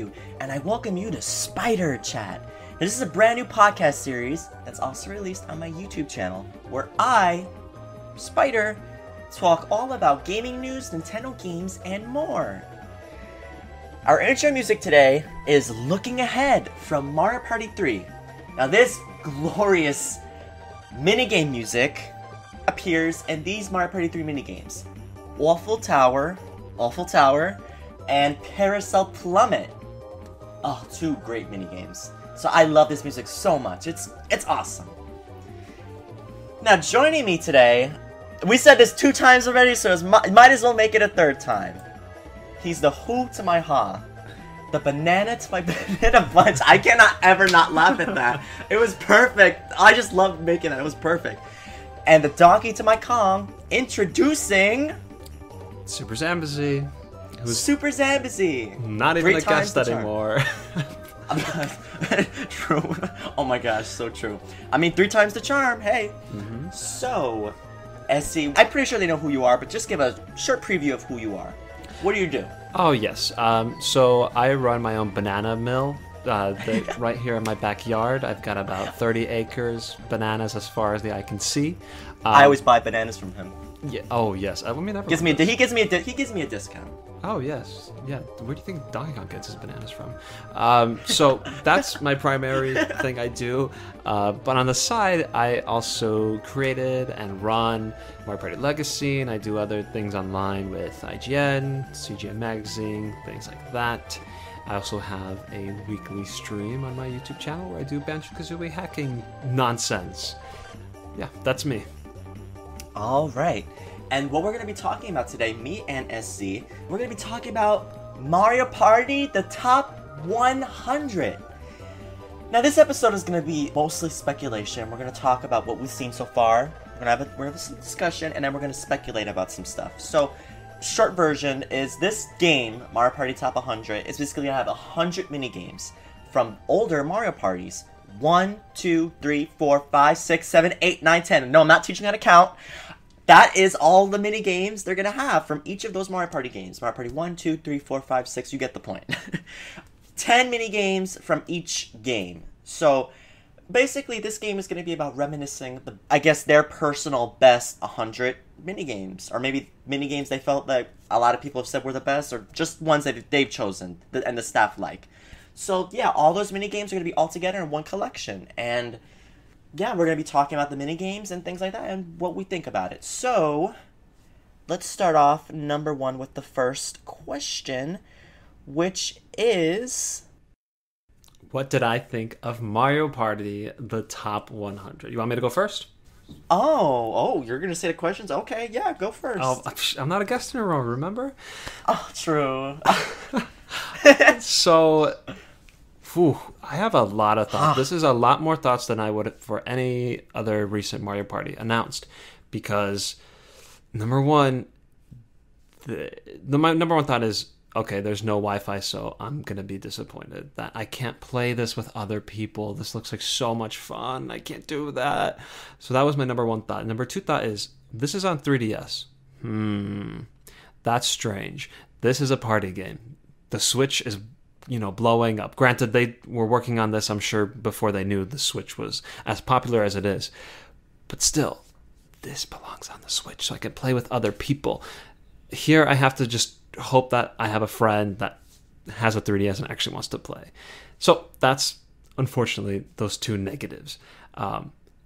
SpiderStaryu, and I welcome you to Spider Chat. Now, this is a brand new podcast series that's also released on my YouTube channel, where I, Spider, talk all about gaming news, Nintendo games, and more. Our intro music today is Looking Ahead from Mario Party 3. Now this glorious minigame music appears in these Mario Party 3 minigames. Awful Tower, and Carousel Plummet. Oh, two great minigames. So I love this music so much. It's awesome. Now joining me today, we said this 2 times already, so might as well make it a 3rd time. He's the who to my ha. The banana to my banana bunch. I cannot ever not laugh at that. It was perfect. I just loved making that. It was perfect. And the donkey to my Kong, introducing... SuperZambezi. SuperZambezi. Not even a guest anymore. True. Oh my gosh, so true. I mean, 3 times the charm. Hey. So, SC, I'm pretty sure they know who you are, but just give a short preview of who you are. What do you do? Oh, yes. So I run my own banana mill right here in my backyard. I've got about 30 acres, bananas as far as the eye can see. I always buy bananas from him. Yeah. Oh, yes. I mean, he gives me a discount. Oh, yes. Yeah. Where do you think Donkey Kong gets his bananas from? So that's my primary thing I do. But on the side, I also created and run Mario Party Legacy, and I do other things online with IGN, CGN Magazine, things like that. I also have a weekly stream on my YouTube channel where I do Banjo-Kazooie hacking nonsense. Yeah, that's me. All right. And what we're going to be talking about today, me and SC, we're going to be talking about Mario Party, the top 100. Now this episode is going to be mostly speculation. We're going to talk about what we've seen so far. We're going to have some discussion, and then we're going to speculate about some stuff. So, short version is this game, Mario Party Top 100, is basically going to have 100 minigames from older Mario Parties. 1, 2, 3, 4, 5, 6, 7, 8, 9, 10. No, I'm not teaching how to count. That is all the mini games they're going to have from each of those Mario Party games. Mario Party 1, 2, 3, 4, 5, 6, you get the point. 10 mini games from each game. So, basically, this game is going to be about reminiscing, their personal best 100 mini games. Or maybe mini games they felt that a lot of people have said were the best, or just ones that they've chosen and the staff like. So, yeah, all those mini games are going to be all together in one collection. And... yeah, we're going to be talking about the minigames and things like that and what we think about it. So, let's start off, number 1, with the first question, which is... what did I think of Mario Party, the top 100? You want me to go first? Oh, you're going to say the questions? Okay, yeah, go first. Oh, I'm not a guest in a row, remember? Oh, true. So... whew, I have a lot of thoughts. This is a lot more thoughts than I would for any other recent Mario Party announced. Because, number one, my number one thought is, okay, there's no Wi-Fi, so I'm going to be disappointed that I can't play this with other people. This looks like so much fun. I can't do that. So that was my number one thought. Number 2 thought is, this is on 3DS. That's strange. This is a party game. The Switch is... blowing up. Granted, they were working on this, I'm sure, before they knew the Switch was as popular as it is. But still, this belongs on the Switch, so I can play with other people. Here, I have to just hope that I have a friend that has a 3DS and actually wants to play. So that's, unfortunately, those 2 negatives.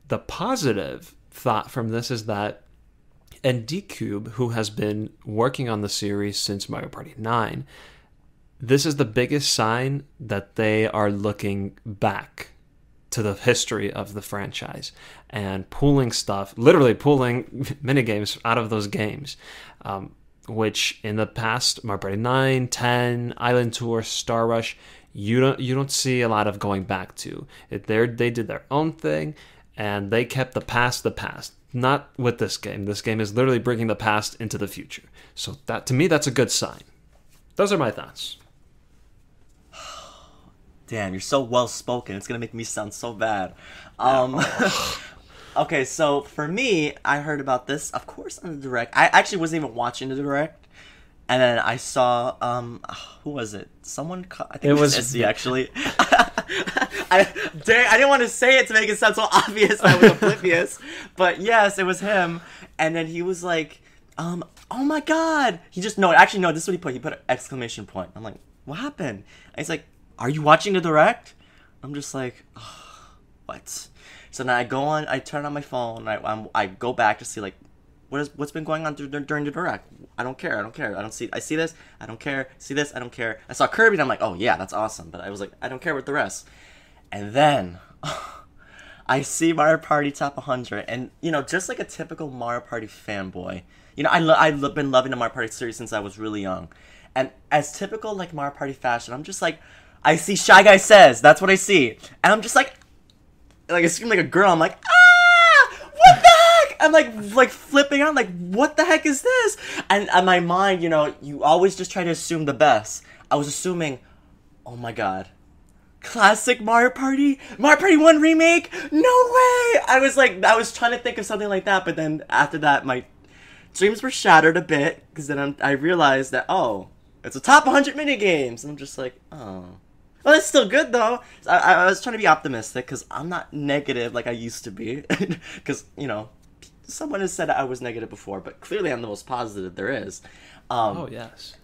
The positive thought from this is that NDCube, who has been working on the series since Mario Party 9, this is the biggest sign that they are looking back to the history of the franchise and pulling stuff, literally pulling minigames out of those games, which in the past, Mario Party 9, 10, Island Tour, Star Rush, you don't see a lot of going back to. They did their own thing, and they kept the past the past. Not with this game. This game is literally bringing the past into the future. So that, to me, that's a good sign. Those are my thoughts. Damn, you're so well-spoken. It's going to make me sound so bad. Okay, so for me, I heard about this, of course, on the Direct. I actually wasn't even watching the Direct. And then I saw, who was it? I think it was SC, actually. I didn't want to say it to make it sound so obvious that I was oblivious. But yes, it was him. And then he was like, oh my god. This is what he put. He put an exclamation point. I'm like, what happened? And he's like, are you watching the Direct? I'm just like, oh, what? So then I turn on my phone, and I go back to see, like, what's been going on during the Direct. I don't care. I see this, I don't care. See this, I don't care. I saw Kirby, and I'm like, oh yeah, that's awesome. But I was like, I don't care with the rest. And then I see Mario Party Top 100, and just like a typical Mario Party fanboy, I've been loving the Mario Party series since I was really young, and as typical like Mario Party fashion, I'm just like, I see Shy Guy Says, that's what I see, and I'm just like I scream like a girl. I'm like, what the heck? I'm like flipping out, like, what the heck is this? And in my mind, you always just try to assume the best. I was assuming, oh my god, classic Mario Party 1 remake? No way! I was trying to think of something like that, but then after that, my dreams were shattered a bit, because then I realized that, it's a top 100 minigames, and I'm just like, oh. Well, it's still good, though. I was trying to be optimistic, because I'm not negative like I used to be. Because, someone has said I was negative before, but clearly I'm the most positive there is. Oh, yes.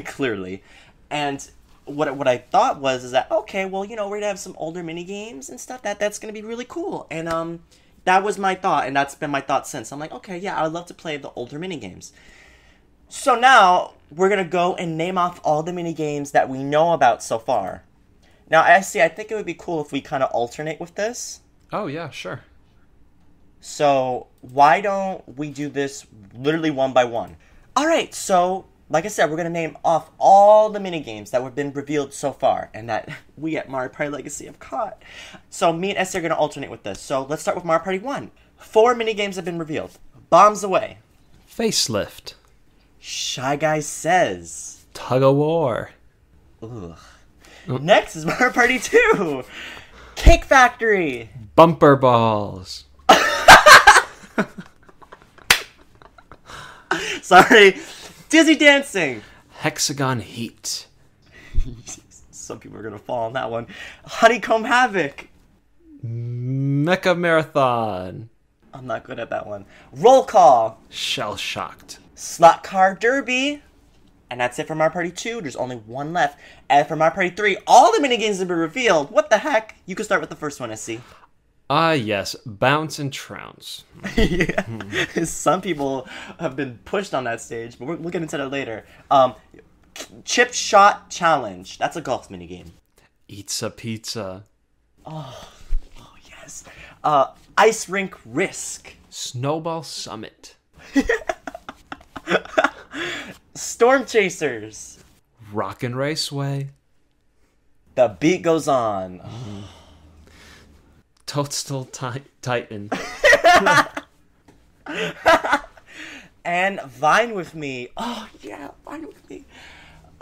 Clearly. And what I thought is that, okay, well, we're going to have some older minigames and stuff. That's going to be really cool. And that was my thought, and that's been my thought since. I'm like, okay, yeah, I would love to play the older minigames. So now, we're going to go and name off all the minigames that we know about so far. Now, I think it would be cool if we kind of alternate with this. Oh, yeah, sure. So, why don't we do this literally one by one? Alright, so, like I said, we're going to name off all the minigames that have been revealed so far, and that we at Mario Party Legacy have caught. So, me and Esther are going to alternate with this. So, let's start with Mario Party 1. 4 minigames have been revealed. Bombs Away. Facelift. Shy Guy Says. Tug of War. Ugh. Next is Mario Party 2. Cake Factory. Bumper Balls. Sorry. Dizzy Dancing. Hexagon Heat. Some people are going to fall on that one. Honeycomb Havoc. Mecha Marathon. I'm not good at that one. Roll Call. Shell Shocked. Slot Car Derby. And that's it for Mario Party 2. There's only one left. And for Mario Party 3, all the minigames have been revealed. What the heck? You can start with the first one, SC. Yes. Bounce and Trounce. Yeah. Some people have been pushed on that stage, but we'll get into that later. Chip Shot Challenge. That's a golf minigame. Eats a Pizza. Oh, yes. Ice Rink Risk. Snowball Summit. Storm Chasers. Rockin' Raceway. The Beat Goes On. Toadstool Titan. And Vine With Me. Oh, yeah, Vine With Me.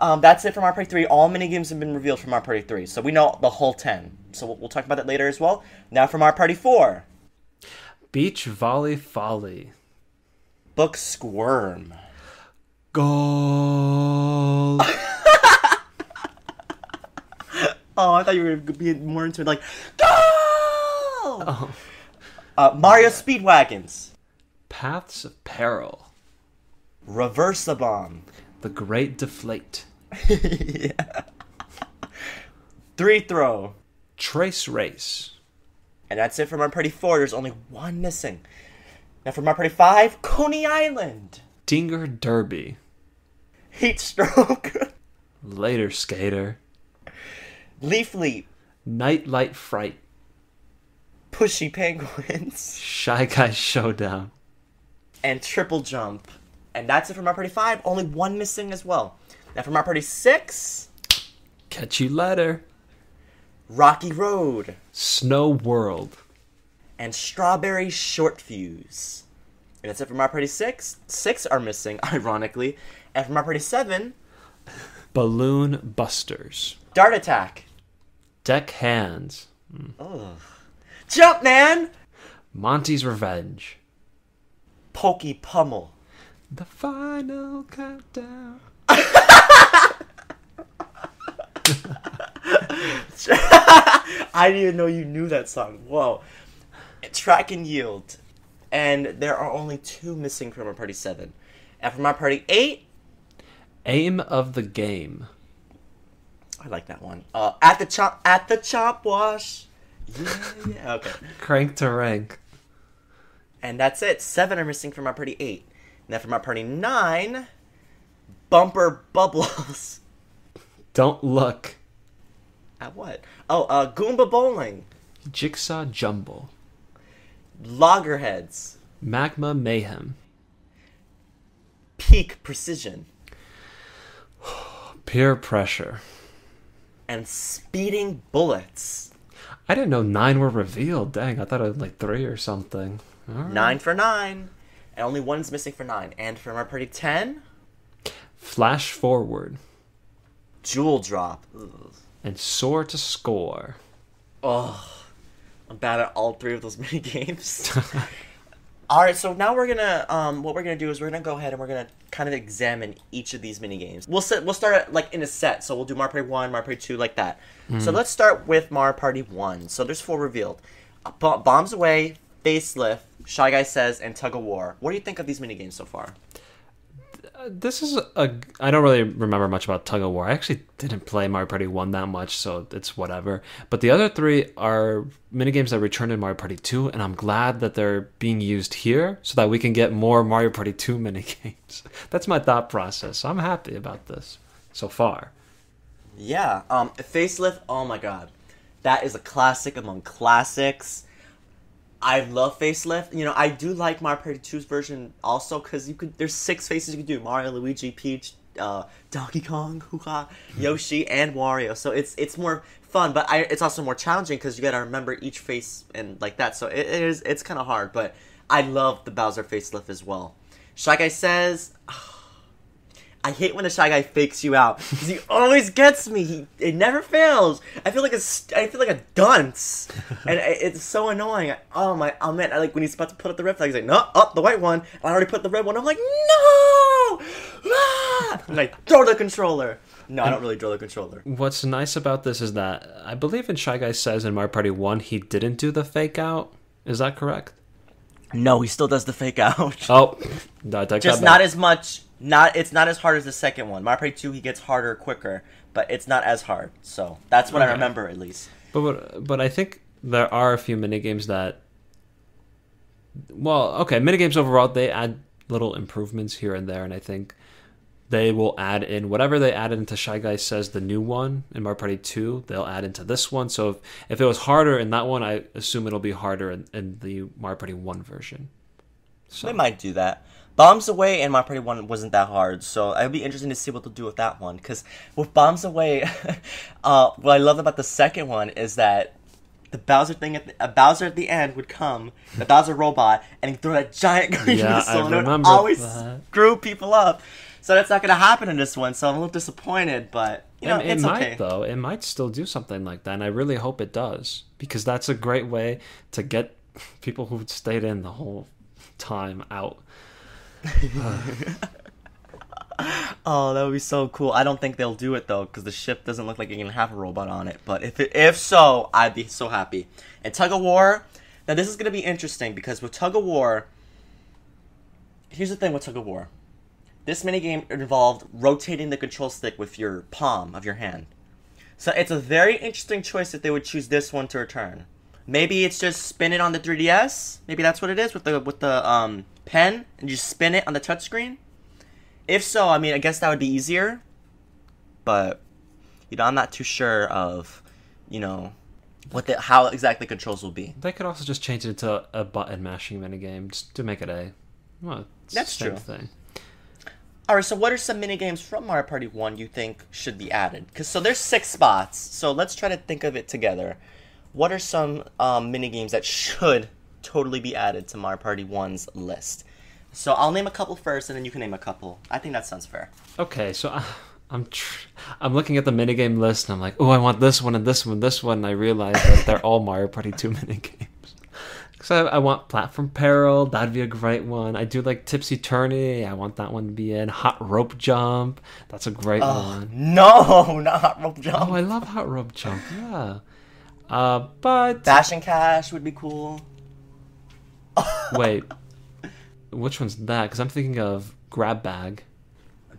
That's it from Mario Party 3. All minigames have been revealed from Mario Party 3. So we know the whole 10. So we'll talk about that later as well. Now for Mario Party 4. Beach Volley Folly. Book Squirm. Goal. Oh, I thought you were going to be more into it, like, go! Oh. Mario Speedwagons. Paths of Peril. Reverse-a-Bomb. The Great Deflate. Yeah. 3-Throw. Trace Race. And that's it for Mario Party 4. There's only one missing. Now for Mario Party 5, Coney Island. Dinger Derby. Heat Stroke. Later Skater. Leaf Leap. Nightlight Fright. Pushy Penguins. Shy Guy Showdown. And Triple Jump. And that's it for Mario Party 5. Only one missing as well. Now for Mario Party 6. Catch You Later. Rocky Road. Snow World. And Strawberry Short Fuse. And that's it for Mario Party 6. 6 are missing, ironically. And for Mario Party 7. Balloon Busters. Dart Attack. Deck Hands. Ugh. Jumpman. Monty's Revenge. Pokey Pummel. The final countdown. I didn't even know you knew that song. Whoa. Track and Yield. And there are only 2 missing from Mario Party 7. And from Mario Party 8... Aim of the game. I like that one. At the chop wash. Yeah. Okay. Crank to rank. And that's it. 7 are missing from Mario Party 8. And then from Mario Party 9... Bumper Bubbles. Don't look. At what? Oh, Goomba Bowling. Jigsaw Jumble. Loggerheads. Magma Mayhem. Peak Precision. Peer Pressure. And Speeding Bullets. I didn't know 9 were revealed. Dang, I thought it was like 3 or something. All right. 9 for 9. And only 1's missing for 9. And for Mario Party 10... Flash Forward. Jewel Drop. Ugh. And Soar to Score. Oh, I'm bad at all 3 of those mini games. All right, so now we're gonna what we're gonna do is we're gonna go ahead and we're gonna kind of examine each of these mini games. We'll start like in a set. So we'll do Mario Party 1, Mario Party 2, like that. So let's start with Mario Party 1. So there's 4 revealed: Bombs Away, Facelift, Shy Guy Says, and Tug of War. What do you think of these mini games so far? This is I don't really remember much about Tug of War. I actually didn't play Mario Party 1 that much, so it's whatever. But the other 3 are minigames that returned in Mario Party 2, and I'm glad that they're being used here so that we can get more Mario Party 2 minigames. That's my thought process. So I'm happy about this so far. Yeah, Facelift, oh my god. That is a classic among classics. I love Facelift. You know, I do like Mario Party 2's version also because there's 6 faces you can do: Mario, Luigi, Peach, Donkey Kong, Yoshi, and Wario. So it's more fun, but it's also more challenging because you gotta remember each face and like that. So it's kind of hard, but I love the Bowser Facelift as well. Shy Guy Says, I hate when a Shy Guy fakes you out because he always gets me. It never fails. I feel like a dunce, and it's so annoying. Oh man! Like when he's about to put up the red flag, he's like, "No, up the white one." And I already put the red one. I'm like, "No!" Ah! I'm like, throw the controller. No, I don't really throw the controller. What's nice about this is that I believe in Shy Guy Says in Mario Party 1 he didn't do the fake out. Is that correct? No, he still does the fake out. Oh, no, I take just that not back. as much. It's not as hard as the second one. Mario Party 2, he gets harder quicker, but it's not as hard. So that's what I remember, at least. But I think there are a few minigames that... Well, okay, minigames overall, they add little improvements here and there, and I think they will add in whatever they added into Shy Guy Says, the new one, in Mario Party 2, they'll add into this one. So if it was harder in that one, I assume it'll be harder in the Mario Party 1 version. So. They might do that. Bombs Away and Mario Party 1 wasn't that hard, so it'll be interesting to see what they'll do with that one. Because with Bombs Away, what I love about the second one is that the Bowser thing, Bowser at the end would come, the Bowser robot, and he'd throw that giant green missile, and it would always screw people up. So that's not going to happen in this one, so I'm a little disappointed, but it's okay. Though. It might still do something like that, and I really hope it does, because that's a great way to get people who stayed in the whole time out. Oh, that would be so cool. I don't think they'll do it though, because the ship doesn't look like it can have a robot on it. But if so, I'd be so happy. And Tug of War, now this is going to be interesting because with Tug of War, here's the thing with Tug of War. This minigame involved rotating the control stick with your palm of your hand. So it's a very interesting choice if they would choose this one to return. Maybe it's just spin it on the 3DS. Maybe that's what it is with the pen, and you spin it on the touchscreen. If so, I mean, I guess that would be easier. But I'm not too sure of, how exactly controls will be. They could also just change it to a button mashing minigame just to make it that's true. Thing. All right, so what are some minigames from Mario Party 1 you think should be added? So there's 6 spots, so let's try to think of it together. What are some minigames that should totally be added to Mario Party 1's list? So I'll name a couple first, and then you can name a couple. I think that sounds fair. Okay, so I'm looking at the minigame list, and I'm like, oh, I want this one and this one and this one, and I realize that they're all Mario Party 2 minigames. So I want Platform Peril. That'd be a great one. I do like Tipsy Tourney. I want that one to be in. Hot Rope Jump. That's a great one. No, not Hot Rope Jump. Oh, I love Hot Rope Jump. Yeah. But Bash and Cash would be cool. wait, which one's that? Because I'm thinking of Grab Bag.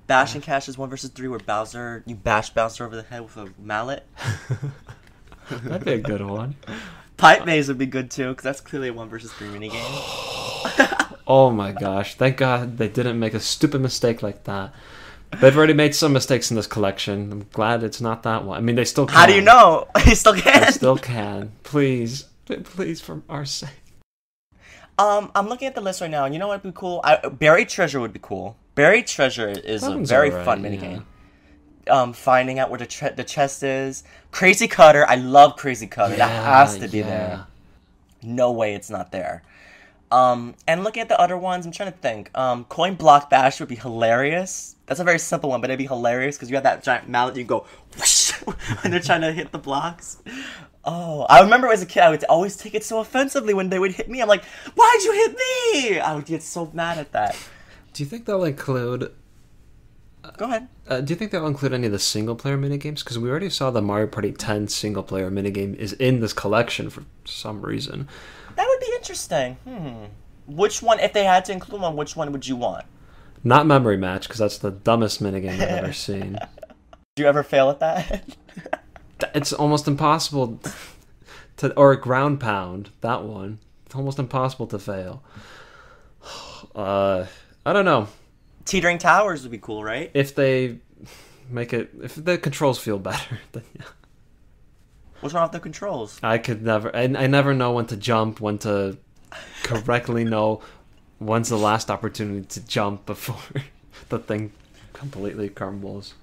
Bash and Cash is 1 versus 3 where Bowser, you bash Bowser over the head with a mallet. That'd be a good one. Pipe Maze would be good too, because that's clearly a 1 versus 3 minigame. Oh my gosh! Thank God they didn't make a stupid mistake like that. They've already made some mistakes in this collection. I'm glad it's not that one. I mean, they still can. How do you know? They still can. They still can. Please, please, for our sake. I'm looking at the list right now, and you know what would be cool? Buried Treasure would be cool. Buried Treasure is a very fun minigame. Finding out where the chest is. Crazy Cutter. I love Crazy Cutter. That has to be there. No way it's not there. And looking at the other ones, I'm trying to think. Coin Block Bash would be hilarious. That's a very simple one, but it'd be hilarious because you have that giant mallet. You go whoosh when they're trying to hit the blocks. Oh, I remember as a kid, I would always take it so offensively when they would hit me. I'm like, why'd you hit me? I would get so mad at that. Do you think they'll include... Go ahead. Do you think they'll include any of the single-player minigames? Because we already saw the Mario Party 10 single-player minigame is in this collection for some reason. That would be interesting. Which one, if they had to include one, which one would you want? Not Memory Match, because that's the dumbest minigame I've ever seen. Do you ever fail at that? It's almost impossible to... Or Ground Pound, that one. It's almost impossible to fail. I don't know. Teetering Towers would be cool, right? If they make it... If the controls feel better, then yeah. What's wrong with the controls? I could never... I never know when to jump, when to correctly know when's the last opportunity to jump before the thing completely crumbles.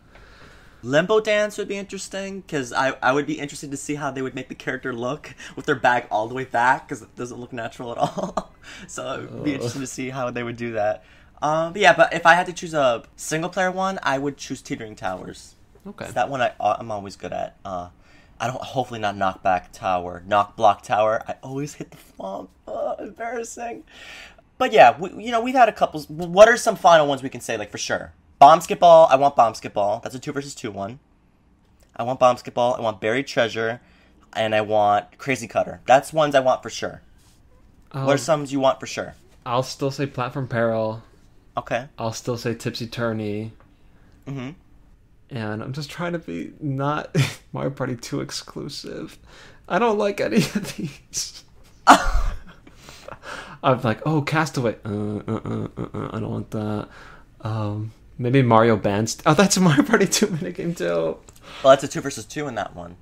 Limbo Dance would be interesting, because I would be interested to see how they would make the character look with their bag all the way back, because it doesn't look natural at all. So it would be interesting to see how they would do that. But if I had to choose a single-player one, I would choose Teetering Towers. Okay. That one I'm always good at. I don't, hopefully not Knockback Tower. Knock Block Tower. I always hit the flump. Embarrassing. But yeah, we've had a couple. What are some final ones we can say, like, for sure? Bomb Skip Ball, I want Bomb Skip Ball. That's a 2 versus 2 one. I want Bomb Skip Ball, I want Buried Treasure, and I want Crazy Cutter. That's ones I want for sure. What are some you want for sure? I'll still say Platform Peril. Okay. I'll still say Tipsy Tourney. Mm-hmm. And I'm just trying to be not Mario Party 2 exclusive. I don't like any of these. I'm like, oh, Castaway. I don't want that. Maybe Mario Band. Oh, that's a Mario Party 2 minigame too. Well, that's a 2 versus 2 in that one.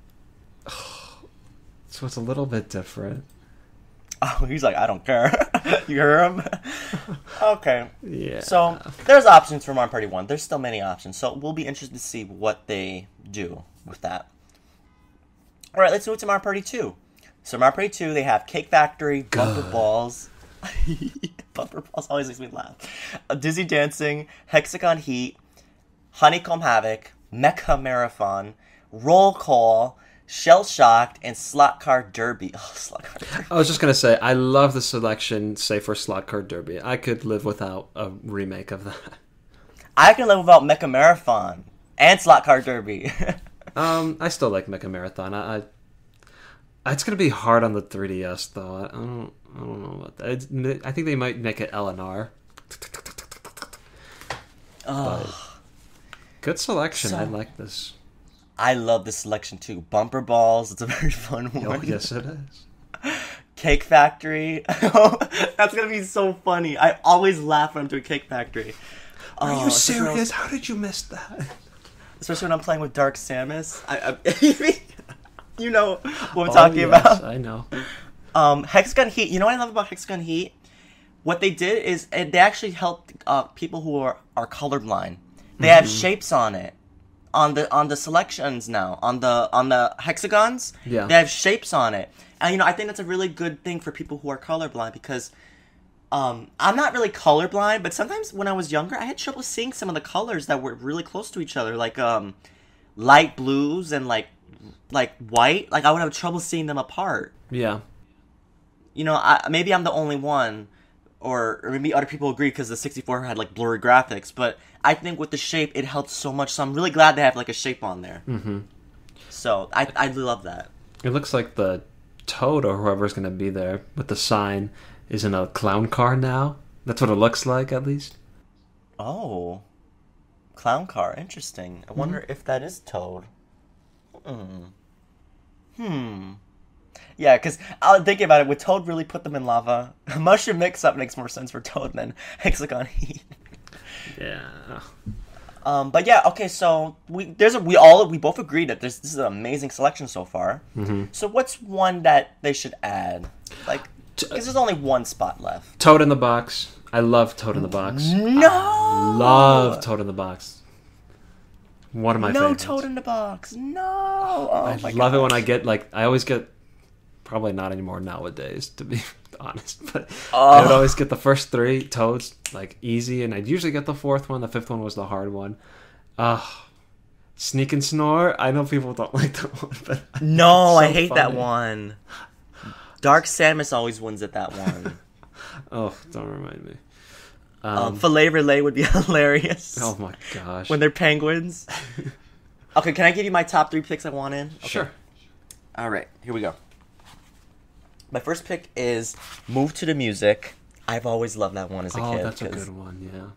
So it's a little bit different. Oh, he's like, I don't care. You hear him? Okay. Yeah. So there's options for Mario Party 1. There's still many options. So we'll be interested to see what they do with that. All right, let's move to Mario Party 2. So Mario Party 2, they have Cake Factory, Bumper Balls. Bumper Balls always makes me laugh. Dizzy Dancing, Hexagon Heat, Honeycomb Havoc, Mecha Marathon, Roll Call, Shell Shocked, and Slot Car Derby. Oh, Slot Car Derby. I was just going to say, I love the selection, say, for Slot Car Derby. I could live without a remake of that. I can live without Mecha Marathon and Slot Car Derby. I still like Mecha Marathon. It's going to be hard on the 3DS, though. I don't know about that. I think they might make it LNR. Good selection. I like this. I love this selection too. Bumper Balls. It's a very fun one. Oh, yes, it is. Cake Factory. That's going to be so funny. I always laugh when I'm doing Cake Factory. Are you serious? How did you miss that? Especially when I'm playing with Dark Samus. You know what I'm talking about. I know. Hexagon Heat. You know what I love about Hexagon Heat? What they did is they actually helped people who are colorblind. They have shapes on it, on the selections now, on the hexagons. Yeah. They have shapes on it, and I think that's a really good thing for people who are colorblind because I'm not really colorblind, but sometimes when I was younger, I had trouble seeing some of the colors that were really close to each other, like light blues and like white. Like I would have trouble seeing them apart. Yeah. maybe I'm the only one, or maybe other people agree because the 64 had like blurry graphics, but I think with the shape it helped so much. So I'm really glad they have like a shape on there. Mm-hmm. So I love that. It looks like the Toad or whoever's going to be there with the sign is in a clown car now. That's what it looks like, at least. Oh, clown car, interesting. I wonder if that is Toad. Yeah, because I was thinking about it. Would Toad really put them in lava? Mushroom mix-up makes more sense for Toad than Hexagon Heat. Yeah. But yeah, okay. So we both agree that this is an amazing selection so far. Mm-hmm. So what's one that they should add? Like, because there's only one spot left. Toad in the Box. I love Toad in the Box. No, I love Toad in the Box. One of my favorites. No Toad in the Box. No. Oh, I love it when I get I always get. Probably not anymore nowadays, to be honest. But I would always get the first 3 Toads, easy, and I'd usually get the 4th one. The 5th one was the hard one. Sneak and Snore. I know people don't like that one, but no, so I hate that one. Dark Samus always wins at that one. Oh, don't remind me. Filet Relay would be hilarious. Oh my gosh. When they're penguins. Okay, can I give you my top 3 picks I want in? Okay. Sure. All right, here we go. My first pick is Move to the Music. I've always loved that one as a kid. Oh, that's a good one, yeah.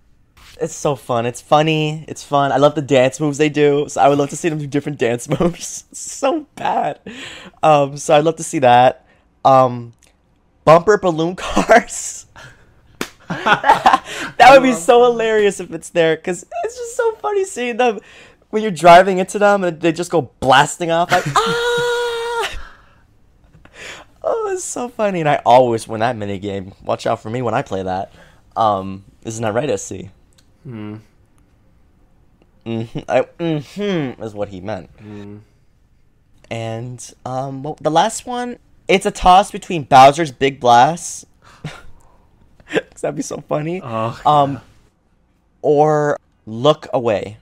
It's so fun. It's funny. It's fun. I love the dance moves they do. So I would love to see them do different dance moves. So bad. So I'd love to see that. Bumper balloon cars. That would be so hilarious if it's there. Because it's just so funny seeing them when you're driving into them and they just go blasting off like, ah! Oh, it's so funny. And I always win that minigame. Watch out for me when I play that. Isn't that right, SC? Is what he meant. And the last one, it's a toss between Bowser's Big Blast. That'd be so funny. Or Look Away.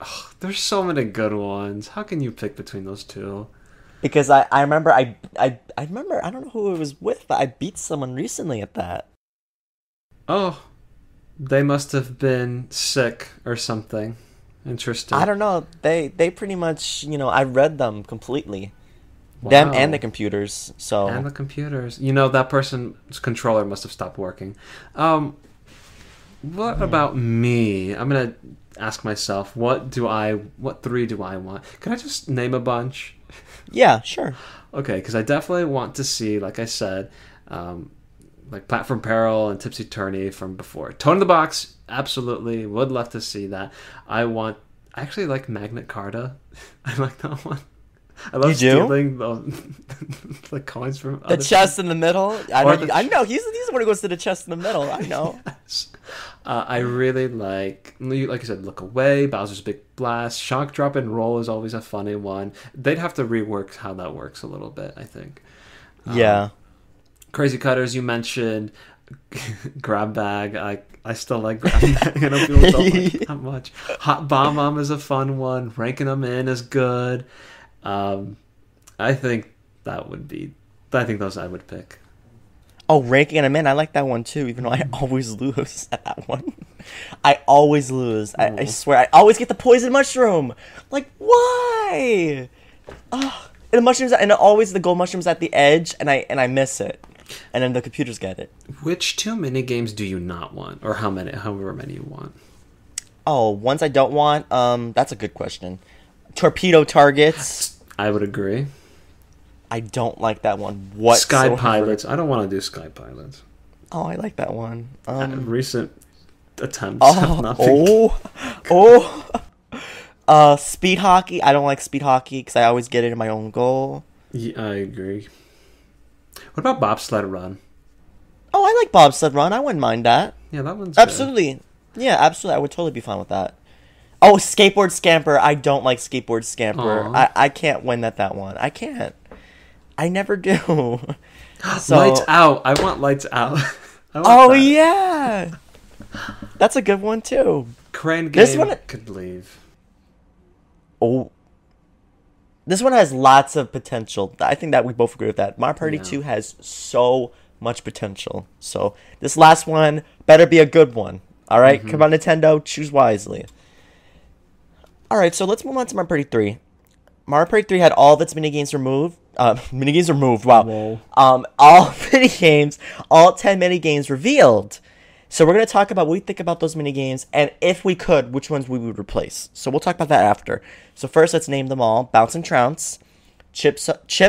Oh, there's so many good ones. How can you pick between those two? Because I remember I remember, I don't know who it was with, but I beat someone recently at that. Oh, they must have been sick or something. Interesting. I don't know. They pretty much, I read them completely. Wow. Them and the computers. So. And the computers. That person's controller must have stopped working. What about me? I'm going to ask myself, what 3 do I want? Can I just name a bunch? Yeah, sure. Okay, because I definitely want to see, like I said, Platform Peril and Tipsy Tourney from before. Toad in the Box, absolutely. Would love to see that. I actually like Magnet Carta. I like that one. I love stealing the coins from the chest in the middle. I know he's the one who goes to the chest in the middle. I know. Yes. I really like I said, Look Away, Bowser's Big Blast, Shock Drop and Roll is always a funny one. They'd have to rework how that works a little bit, I think. Yeah. Crazy Cutters, you mentioned. Grab Bag. I still like Grab Bag. I know people don't like it that much. Hot Bomb is a fun one. Ranking them in is good. I think those I would pick. Oh, ranking them in, I like that one too, even though I always lose at that one. I always lose. I swear, I always get the poison mushroom. Like, why? Oh, and the mushrooms, and always the gold mushrooms at the edge, and I miss it. And then the computers get it. Which 2 minigames do you not want? Or however many you want? Oh, ones I don't want? That's a good question. Torpedo targets. I would agree. I don't like that one whatsoever. Sky Pilots. I don't want to do Sky Pilots. Oh, I like that one. Recent attempts have not been... Speed Hockey. I don't like Speed Hockey because I always get it in my own goal. Yeah, I agree. What about Bobsled Run? Oh, I like Bobsled Run. I wouldn't mind that. Yeah, that one's absolutely good. Yeah, absolutely. I would totally be fine with that. Oh, Skateboard Scamper. I don't like Skateboard Scamper. I can't win that one. I can't. I never do. So, Lights Out. I want Lights Out. Yeah. That's a good one, too. Crane Game could leave. Oh. This one has lots of potential. I think that we both agree with that. Mario Party Yeah. 2 has so much potential. So this last one better be a good one. All right? Come on, Nintendo, choose wisely. All right, so let's move on to Mario Party 3. Mario Party 3 had all of its minigames removed. Minigames removed, wow. Whoa. All minigames, all 10 minigames revealed. So we're going to talk about what we think about those minigames, and if we could, which ones we would replace. So we'll talk about that after. So first, let's name them all. Bounce and Trounce, Chip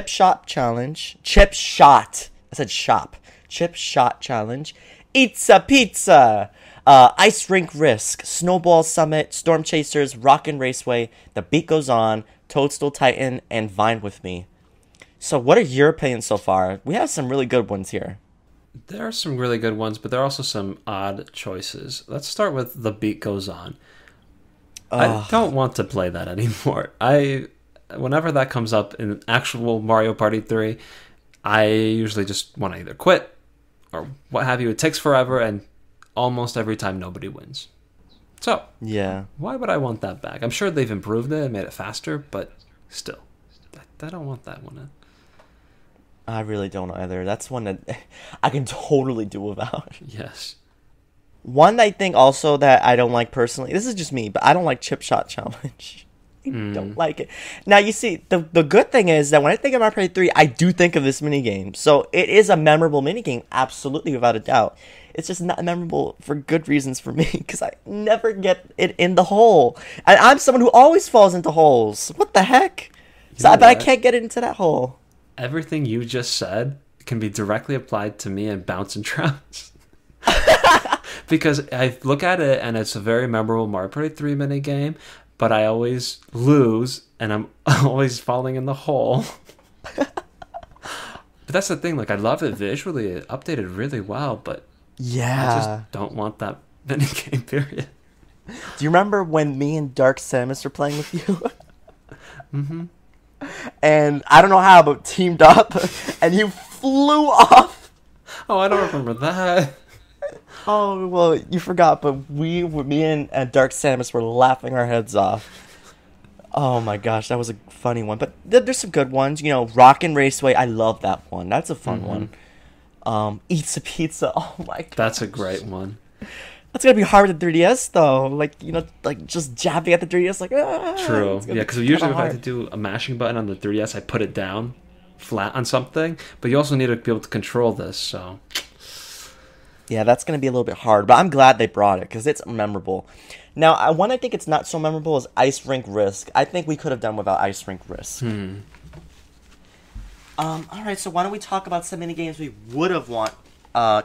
Shot Challenge, Chip Shot, I said shop, Chip Shot Challenge, Eats a Pizza, Ice Rink Risk, Snowball Summit, Storm Chasers, Rockin' Raceway, The Beat Goes On, Toadstool Titan, and Vine With Me. So what are your opinions so far? We have some really good ones here. There are some really good ones, but there are also some odd choices. Let's start with The Beat Goes On. I don't want to play that anymore. Whenever that comes up in actual Mario Party 3, I usually just want to either quit or what have you. It takes forever, and almost every time nobody wins. So, yeah, why would I want that back? I'm sure they've improved it and made it faster, but still, I don't want that one. I really don't either. That's one that I can totally do without. Yes. One I think also that I don't like personally, this is just me, but I don't like Chip Shot Challenge. I don't like it. Now, you see, the good thing is that when I think of Mario Party 3, I do think of this minigame. So it is a memorable minigame, absolutely, without a doubt. It's just not memorable for good reasons for me, because I never get it in the hole. And I'm someone who always falls into holes. What the heck? So I can't get it into that hole. Everything you just said can be directly applied to me and Bounce and Trounce. Because I look at it and it's a very memorable Mario Party 3 minigame, but I always lose and I'm always falling in the hole. But that's the thing, like I love it visually, it updated really well, but yeah, I just don't want that minigame, period. Do you remember when me and Dark Samus were playing with you? Mm-hmm. And I don't know how, but teamed up, and you flew off. Oh, I don't remember that. Oh, well, you forgot, but me and Dark Samus were laughing our heads off. Oh my gosh, that was a funny one. But there's some good ones. You know, Rockin' Raceway, I love that one. That's a fun one. Eats a Pizza, oh my god. That's a great one. That's gonna be hard with the 3DS though. Like, you know, like just jabbing at the 3DS, like True. Yeah, because usually if I have to do a mashing button on the 3DS, I put it down flat on something. But you also need to be able to control this, so. Yeah, that's gonna be a little bit hard. But I'm glad they brought it because it's memorable. Now, one I think it's not so memorable is Ice Rink Risk. I think we could have done without Ice Rink Risk. All right, so why don't we talk about some mini games we would have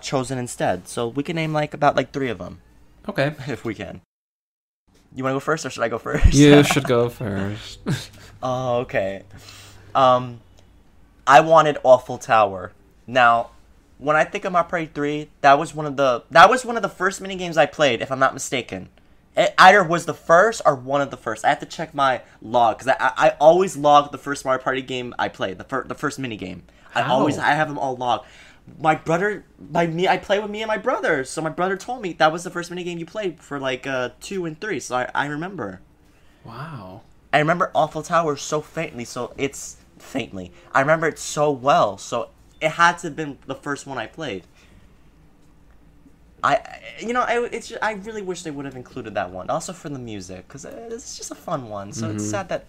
chosen instead? So we can name about 3 of them. Okay. If we can. You want to go first, or should I go first? You should go first. Oh, okay. I wanted Awful Tower. Now, when I think of Mario Party 3, that was one of the first mini games I played, if I'm not mistaken. It either was the first or one of the first. I have to check my log because I always log the first Mario Party game I played, the first mini game. I have them all logged. I play with me and my brother. So my brother told me that was the first mini game you played for 2 and 3. So I remember. Wow. I remember Awful Tower so faintly. I remember it so well. So it had to have been the first one I played. I really wish they would have included that one. Also for the music, because it's just a fun one. So it's sad that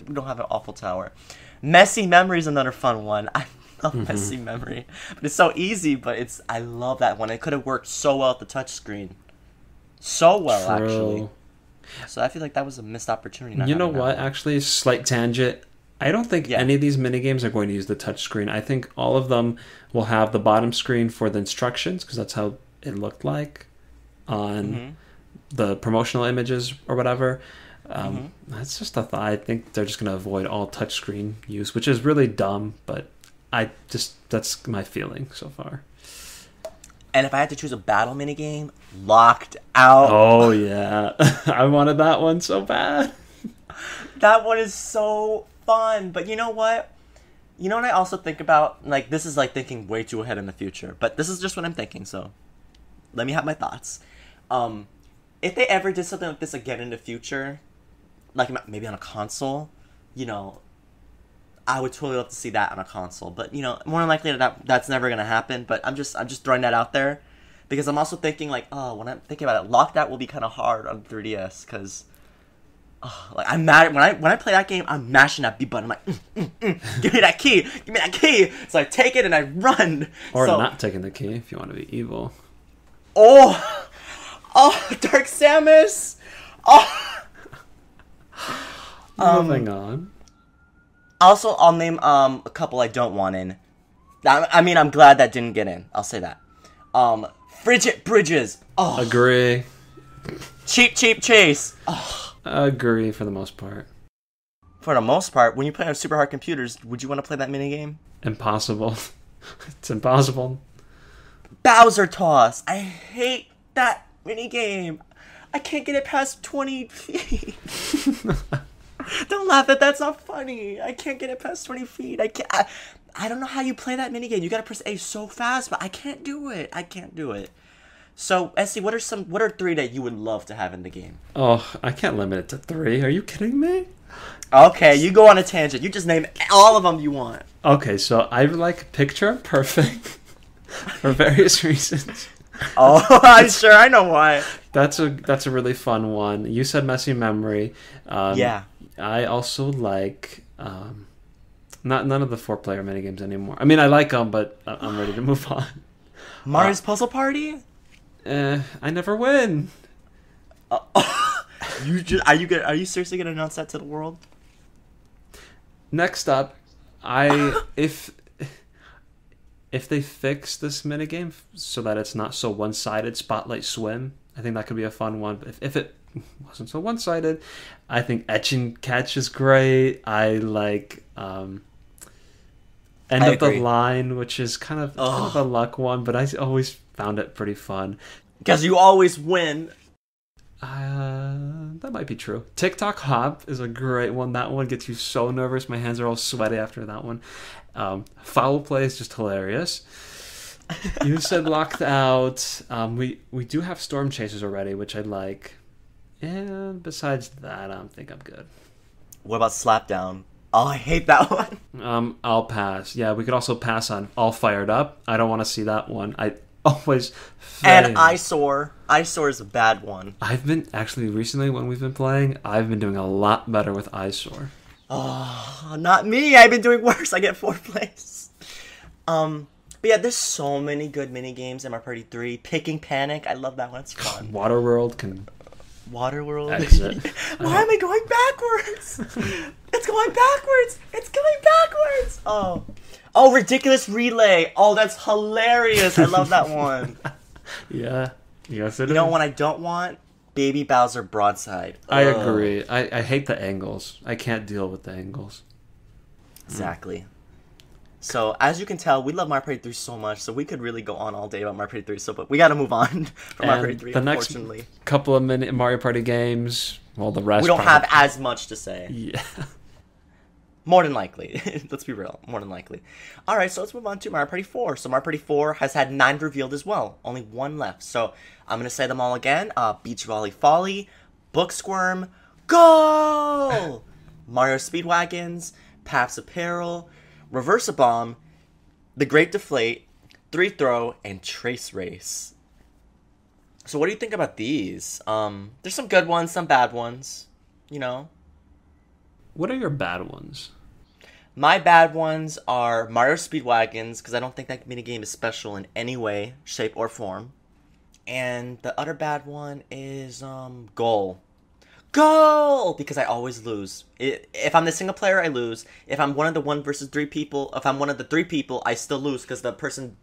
we don't have an Awful Tower. Messy Memory is another fun one. I love Messy Memory. But it's so easy, but I love that one. It could have worked so well at the touchscreen. So well, True. actually. So I feel like that was a missed opportunity. You know what? Actually, slight tangent. I don't think any of these minigames are going to use the touchscreen. I think all of them will have the bottom screen for the instructions, because that's how it looked like on the promotional images or whatever. That's just a thought. I think they're just going to avoid all touchscreen use, which is really dumb, but that's my feeling so far. And if I had to choose a battle minigame, Locked Out. Oh, yeah. I wanted that one so bad. That one is so fun. But you know what? You know what I also think about? This is thinking way too ahead in the future. But this is just what I'm thinking, so let me have my thoughts. If they ever did something like this again in the future, maybe on a console, I would totally love to see that on a console. But, more than likely that's never going to happen. But I'm just throwing that out there. Because I'm also thinking, like, when I'm thinking about it, Locked will be kind of hard on 3DS. Because, like, I'm mad. When I play that game, I'm mashing that B button. I'm like, give me that key. Give me that key. So I take it and I run. Or not taking the key if you want to be evil. Oh, Dark Samus. Oh. Moving on. Also, I'll name a couple I don't want in. I mean, I'm glad that didn't get in. I'll say that. Frigid Bridges. Oh. Agree. Cheap Chase. Oh. Agree for the most part. For the most part, when you play on super hard computers, would you want to play that minigame? Impossible. It's impossible. Bowser Toss. I hate that minigame. I can't get it past 20 feet. Don't laugh at that's not funny. I can't get it past 20 feet. I don't know how you play that minigame. You gotta press A so fast, but I can't do it. So, Essie, what are 3 that you would love to have in the game? Oh, I can't limit it to 3. Are you kidding me? Okay, you go on a tangent. You just name all of them you want. Okay, so I like Picture Perfect for various reasons. Oh, I'm sure I know why. That's a really fun one. You said Messy Memory. Yeah. I also like none of the 4-player minigames anymore. I mean, I like them, but I'm ready to move on. Mario's Puzzle Party? I never win. Are you seriously gonna announce that to the world? Next up, if they fix this minigame so that it's not so one-sided, Spotlight Swim, I think that could be a fun one. But if it wasn't so one-sided, I think Etch and Catch is great. I like End of the Line, which is kind of a luck one, but I always found it pretty fun. Because you always win. That might be true. TikTok Hop is a great one. That one gets you so nervous. My hands are all sweaty after that one. Foul Play is just hilarious. You said Locked Out. We do have Storm Chasers already, which I like. And besides that, I think I'm good. What about Slapdown? Oh, I hate that one. I'll pass. Yeah, we could also pass on All Fired Up. I don't want to see that one. I always fail. And Eyesore. Eyesore is a bad one. I've been, actually, recently when we've been playing, I've been doing a lot better with Eyesore. Oh, not me. I've been doing worse. I get 4th place. But yeah, there's so many good mini games in Mario Party 3. Picking Panic. I love that one. It's fun. Waterworld can... Waterworld? Exit. Why am I going backwards? It's going backwards. It's going backwards. Oh, Ridiculous Relay. Oh, that's hilarious. I love that one. Yeah. Yes, it is. You know what I don't want? Baby Bowser Broadside. I agree. I hate the angles. I can't deal with the angles. Exactly. So, as you can tell, we love Mario Party 3 so much, so we could really go on all day about Mario Party 3, but we gotta move on from Mario Party 3, the unfortunately. Next couple of Mario Party games, well, the rest... We don't have as much to say. Yeah. More than likely. Let's be real. More than likely. Alright, so let's move on to Mario Party 4. So, Mario Party 4 has had 9 revealed as well. Only 1 left. So, I'm gonna say them all again. Beach Volley Folly, Book Squirm, Go! Mario Speedwagons, Paths of Peril, Reverse-A-Bomb, The Great Deflate, 3-Throw, and Trace Race. So what do you think about these? There's some good ones, some bad ones, you know? What are your bad ones? My bad ones are Mario Speedwagons, because I don't think that minigame is special in any way, shape, or form. And the other bad one is, Goal. Goal! Because I always lose. If I'm the single player, I lose. If I'm one of the 1 versus 3 people, if I'm one of the 3 people, I still lose because the person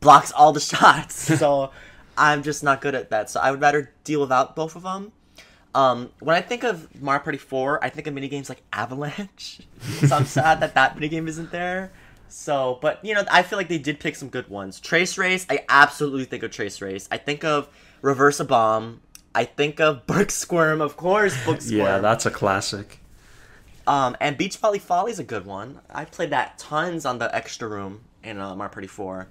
blocks all the shots. So I'm just not good at that. So I would rather deal without both of them. When I think of Mario Party 4, I think of minigames like Avalanche. So I'm sad that minigame isn't there. So, but, you know, I feel like they did pick some good ones. Trace Race, I absolutely think of Trace Race. I think of Reverse-A-Bomb. I think of Book Squirm, of course, Book Squirm. Yeah, that's a classic. And Beach Volley Folly is a good one. I played that tons on the extra room in Mario Party 4.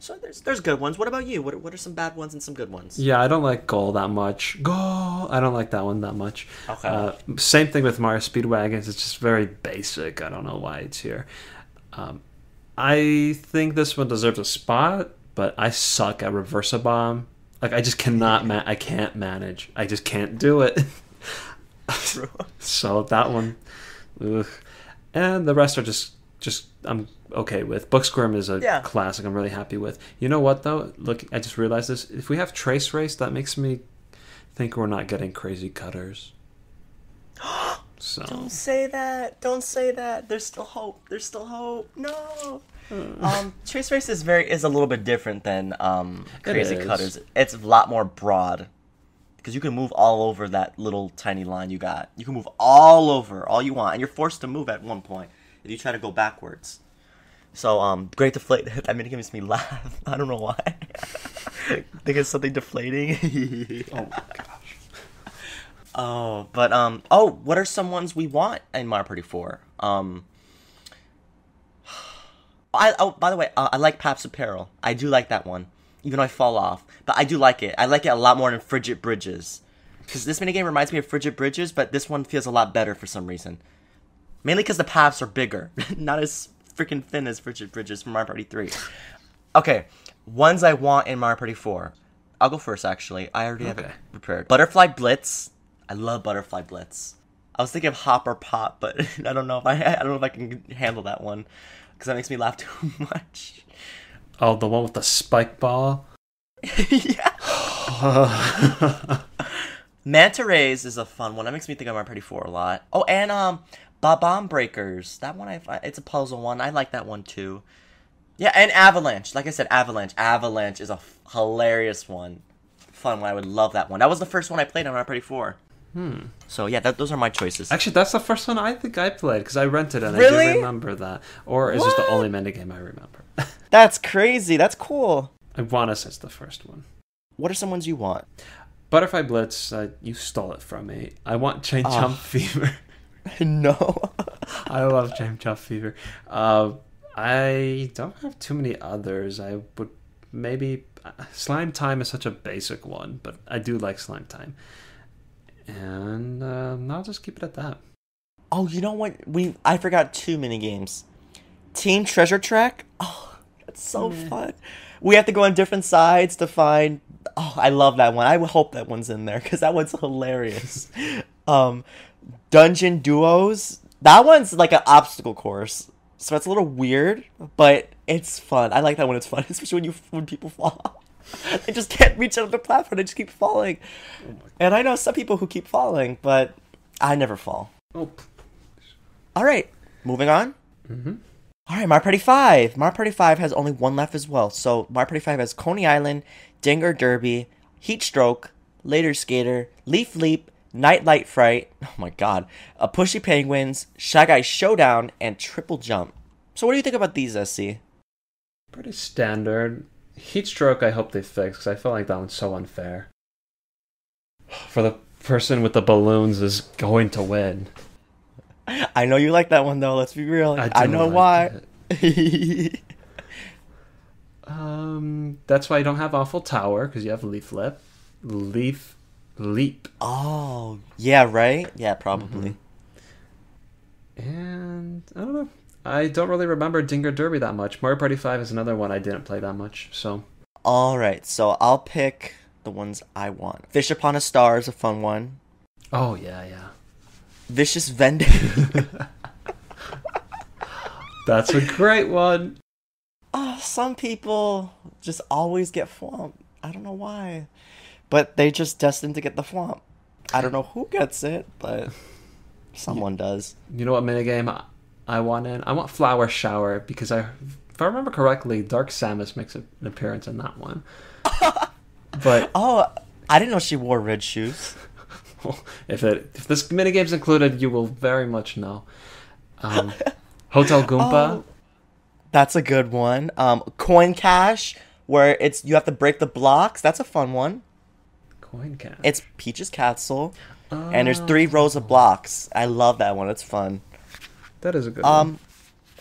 So there's good ones. What about you? What are some bad ones and some good ones? Yeah, I don't like Goal that much. Goal! I don't like that one that much. Okay. Same thing with Mario Speedwagons. It's just very basic. I don't know why it's here. I think this one deserves a spot, but I suck at Reverse-A-Bomb. Like, I just cannot I can't manage. I just can't do it. True. So that one, ugh. And the rest are just I'm okay with. Book Squirm is a classic. I'm really happy with. You know what though? Look, I just realized this. If we have Trace Race, that makes me think we're not getting Crazy Cutters. So Don't say that. Don't say that. There's still hope. There's still hope. No. Trace Race is a little bit different than Crazy Cutters. It's a lot more broad. Because you can move all over that little tiny line you got. You can move all over, all you want. And you're forced to move at one point if you try to go backwards. So, Great Deflate. That makes me laugh. I don't know why. I think it's something deflating. Oh my gosh. Oh, but, what are some ones we want in Mario Party 4? By the way, I like Pap's Apparel. I do like that one. Even though I fall off. But I do like it. I like it a lot more than Frigid Bridges. Because this minigame reminds me of Frigid Bridges, but this one feels a lot better for some reason. Mainly because the paths are bigger. Not as freaking thin as Frigid Bridges from Mario Party 3. Okay, ones I want in Mario Party 4. I'll go first, actually. I already have it prepared. Butterfly Blitz. I love Butterfly Blitz. I was thinking of Hop or Pop, but I don't know if I can handle that one. Because that makes me laugh too much. Oh, the one with the spike ball? Yeah. Manta Rays is a fun one. That makes me think of Mario Party 4 a lot. Oh, and Bomb Breakers. That one, it's a puzzle one. I like that one too. Yeah, and Avalanche. Like I said, Avalanche. Avalanche is a hilarious one. Fun one. I would love that one. That was the first one I played on Mario Party 4. So yeah, those are my choices. Actually, that's the first one I think I played because I rented it and Really? I do remember that. Or is this the only minigame I remember? That's crazy. That's cool. I want to say it's the first one. What are some ones you want? Butterfly Blitz, you stole it from me. I want Chain Jump Fever. No. I love Chain Jump Fever. I don't have too many others. I would maybe... Slime Time is such a basic one, but I do like Slime Time. And I'll just keep it at that. Oh, you know what? I forgot 2 minigames. Team Treasure Track. Oh, that's so fun. We have to go on different sides to find... Oh, I love that one. I hope that one's in there because that one's hilarious. Dungeon Duos. That one's like an obstacle course. So it's a little weird, but it's fun. I like that when it's fun, especially when people fall. They just can't reach another platform. They just keep falling. And I know some people who keep falling, but I never fall. Oh. All right. Moving on. Mm-hmm. All right, Mario Party 5. Mario Party 5 has only one left as well. So Mario Party 5 has Coney Island, Dinger Derby, Heat Stroke, Later Skater, Leaf Leap, Night Light Fright, oh my god, Pushy Penguins, Shy Guy Showdown, and Triple Jump. So what do you think about these, SC? Pretty standard. Heat Stroke I hope they fix, because I feel like that one's so unfair. For the person with the balloons is going to win. I know you like that one, though, let's be real. I know why. That's why you don't have Awful Tower, because you have Leaf Leap. Oh, yeah, right? Yeah, probably. Mm-hmm. And, I don't know. I don't really remember Dinger Derby that much. Mario Party 5 is another one I didn't play that much, so... Alright, so I'll pick the ones I want. Fish Upon a Star is a fun one. Oh, yeah. Vicious Vending. That's a great one. Some people just always get flumped. I don't know why. But they just destined to get the flump. I don't know who gets it, but someone does. You know what minigame I want in? I want Flower Shower, because if I remember correctly, Dark Samus makes an appearance in that one. But I didn't know she wore red shoes. Well, if this minigame's included, you will very much know. Hotel Goomba. That's a good one. Coin Cash, where you have to break the blocks. That's a fun one. Coin Cash. It's Peach's Castle, and there's 3 rows of blocks. I love that one. It's fun. That is a good one.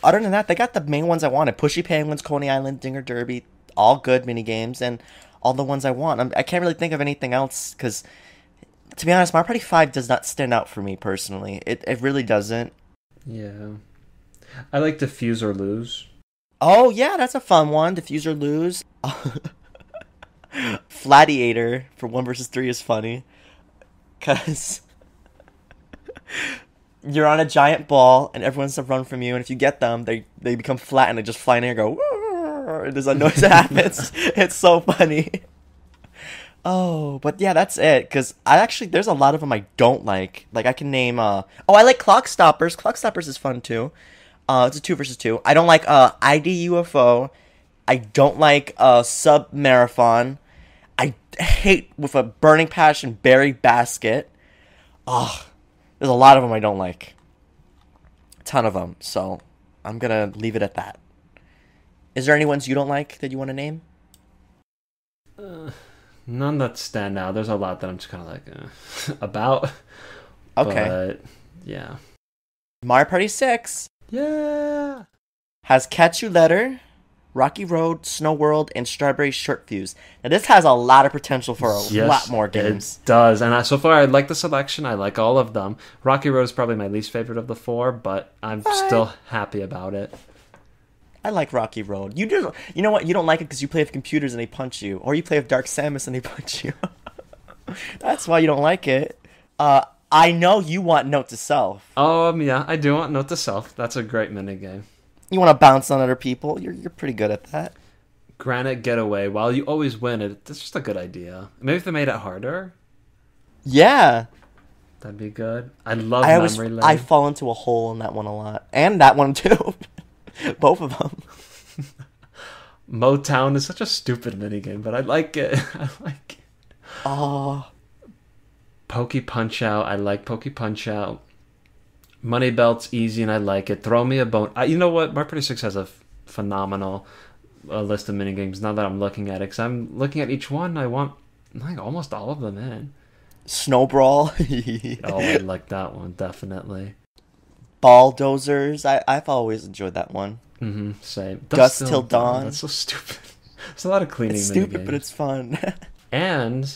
Other than that, they got the main ones I wanted. Pushy Penguins, Coney Island, Dinger Derby, all good mini games, and all the ones I want. I can't really think of anything else, because, to be honest, Mario Party 5 does not stand out for me, personally. It really doesn't. Yeah. I like Diffuse or Lose. Oh, yeah, that's a fun one. Diffuse or Lose. Fladiator for 1 versus 3 is funny, because you're on a giant ball, and everyone's to run from you, and if you get them, they become flat, and they just fly in the air and go, and there's a noise that happens. It's so funny. Oh, but yeah, that's it, because there's a lot of them I don't like. Like, I can name, I like Clock Stoppers. Clock Stoppers is fun, too. It's a 2 versus 2. I don't like, ID UFO. I don't like, Sub Marathon. I hate, with a burning passion, Berry Basket. Ugh. There's a lot of them I don't like. A ton of them. So I'm going to leave it at that. Is there any ones you don't like that you want to name? None that stand out. There's a lot that I'm just kind of like, about. Okay. But, yeah. Mario Party 6. Yeah. Has Catch You Letter, Rocky Road, Snow World, and Strawberry Short Fuse. Now, this has a lot of potential for a lot more games. It does. And so far, I like the selection. I like all of them. Rocky Road is probably my least favorite of the 4, but I'm still happy about it. I like Rocky Road. You know what? You don't like it because you play with computers and they punch you. Or you play with Dark Samus and they punch you. That's why you don't like it. I know you want Note to Self. Yeah, I do want Note to Self. That's a great minigame. You want to bounce on other people. You're pretty good at that. Granite Getaway. While you always win, it's just a good idea. Maybe if they made it harder. Yeah. That'd be good. I love Memory Lane. I fall into a hole in that one a lot. And that one, too. Both of them. Motown is such a stupid minigame, but I like it. I like it. Oh. Pokey Punch Out. I like Pokey Punch Out. Money Belt's easy and I like it. Throw Me a Bone. You know what? Mario Party 6 has a phenomenal list of minigames now that I'm looking at it. Because I'm looking at each one. I want like almost all of them in. Snowbrawl. Oh, I like that one. Definitely. Balldozers. I've always enjoyed that one. Mm-hmm. Same. Dusk Till Dawn. That's so stupid. There's a lot of cleaning It's minigames. stupid, but it's fun. And...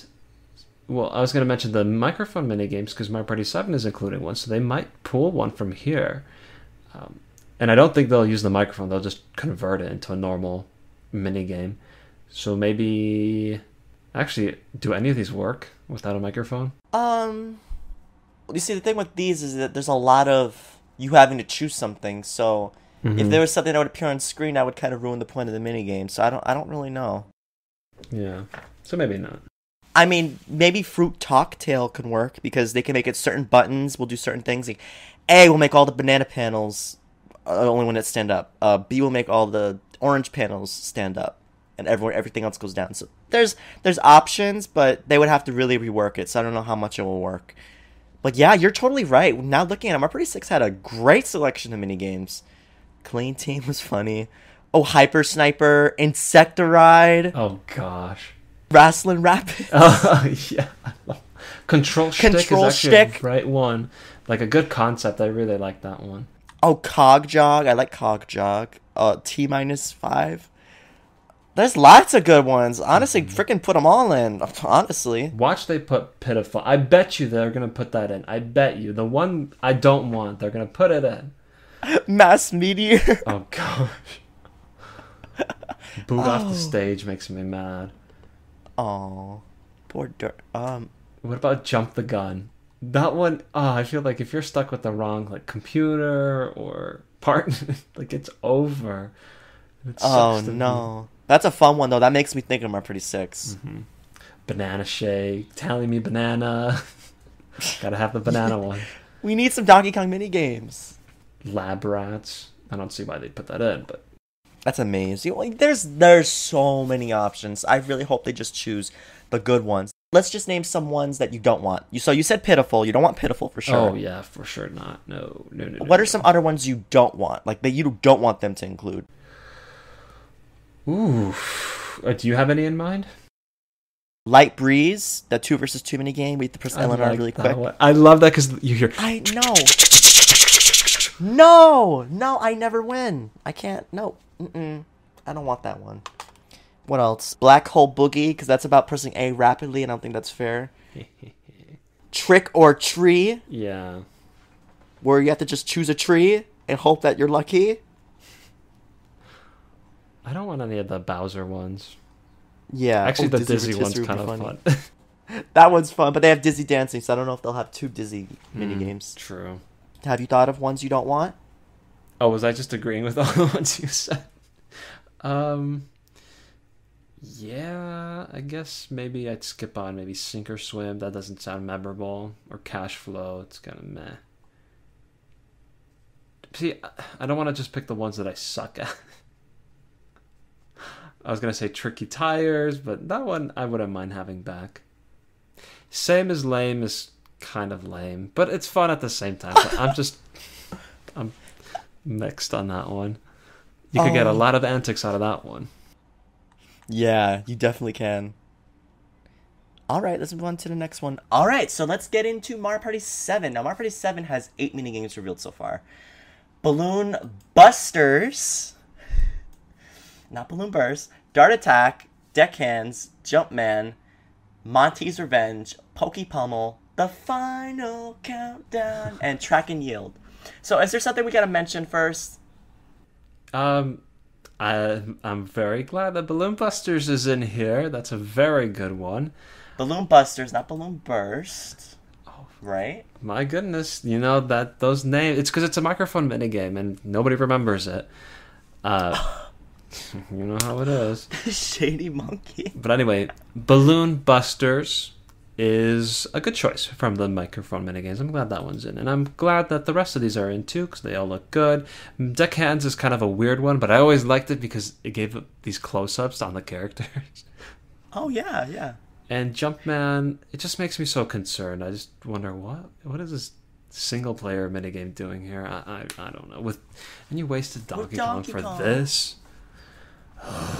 well, I was going to mention the microphone minigames because Mario Party 7 is including one, so they might pull one from here. And I don't think they'll use the microphone. They'll just convert it into a normal minigame. So maybe... actually, do any of these work without a microphone? You see, the thing with these is that there's a lot of you having to choose something, so if there was something that would appear on screen, that would kind of ruin the point of the minigame, so I don't really know. Yeah, so maybe not. I mean, maybe Fruit Talktail can work, because they can make it certain buttons will do certain things. Like, A will make all the banana panels only when it stand up. B will make all the orange panels stand up, and everything else goes down. So there's options, but they would have to really rework it, so I don't know how much it will work. But yeah, you're totally right. Now looking at it, Mario Party 6 had a great selection of minigames. Clean Team was funny. Oh, Hyper Sniper, Insectoride. Oh, gosh. Wrestling Rapids. Oh, yeah. Control Stick is actually a great one. Like a good concept. I really like that one. Oh, Cog Jog. I like Cog Jog. T-5. There's lots of good ones. Honestly, freaking put them all in. Honestly. Watch they put Pitiful. I bet you they're going to put that in. I bet you. The one I don't want, they're going to put it in. Mass Meteor. Oh, gosh. Boot off the stage makes me mad. Oh, poor dirt. What about Jump the Gun? That one, I feel like if you're stuck with the wrong like computer or part, like it's over. Oh no, that's a fun one though. That makes me think of Mario Party 6. Mm-hmm. Banana Shake, Tally Me Banana. Gotta have the banana one. We need some Donkey Kong mini games. Lab Rats. I don't see why they put that in, but that's amazing. Like, there's so many options. I really hope they just choose the good ones. Let's just name some ones that you don't want. So you said Pitiful. You don't want Pitiful for sure. Oh yeah, for sure not. No. What are some other ones you don't want? Like that you don't want them to include? Ooh. Do you have any in mind? Light Breeze, the 2 versus 2 mini game. We have to press LNR really quick. I love that because you hear. I know. No! No, I never win. I can't. No. I don't want that one. What else? Black Hole Boogie, because that's about pressing A rapidly, and I don't think that's fair. Trick or Tree. Yeah. Where you have to just choose a tree and hope that you're lucky. I don't want any of the Bowser ones. Yeah. Actually, the Dizzy one's kind of fun. That one's fun, but they have Dizzy dancing, so I don't know if they'll have 2 Dizzy minigames. True. Have you thought of ones you don't want? Oh, was I just agreeing with all the ones you said? Yeah, I guess maybe I'd skip on maybe Sink or Swim. That doesn't sound memorable. Or Cash Flow. It's kind of meh. See, I don't want to just pick the ones that I suck at. I was going to say Tricky Tires, but that one I wouldn't mind having back. Same as Lame is kind of lame, but it's fun at the same time. So I'm mixed on that one. You could get a lot of antics out of that one. Yeah, you definitely can. Alright, let's move on to the next one. Alright, so let's get into Mario Party 7. Now, Mario Party 7 has 8 minigames revealed so far. Balloon Busters. Not Balloon Burst. Dart Attack. Deckhands. Jumpman. Monty's Revenge. Pokey Pummel. The Final Countdown. And Track and Yield. So, is there something we gotta mention first? I'm very glad that Balloon Busters is in here. That's a very good one. Balloon Busters, not Balloon Burst. Oh, right? My goodness, you know that those names. It's because it's a microphone minigame and nobody remembers it. You know how it is. Shady monkey. But anyway, Balloon Busters is a good choice from the microphone minigames. I'm glad that one's in. And I'm glad that the rest of these are in too, because they all look good. Deckhands is kind of a weird one, but I always liked it because it gave these close-ups on the characters. Oh, yeah, yeah. And Jumpman, it just makes me so concerned. I just wonder, what is this single-player minigame doing here? I don't know. And you wasted Donkey Kong for this?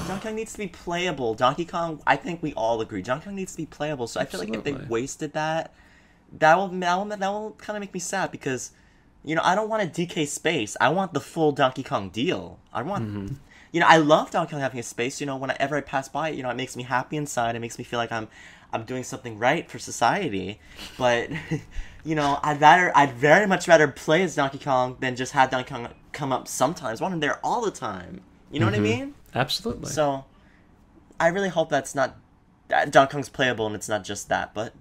Donkey Kong needs to be playable. Donkey Kong, I think we all agree. Donkey Kong needs to be playable. So Absolutely. I feel like if they wasted that will kind of make me sad because, I don't want a DK space. I want the full Donkey Kong deal. I want, I love Donkey Kong having a space. Whenever I pass by it, it makes me happy inside. It makes me feel like I'm doing something right for society. But, I'd very much rather play as Donkey Kong than just have Donkey Kong come up sometimes. I want him there all the time. You know what I mean? Absolutely. So, I really hope that Donkey Kong's playable and it's not just that. But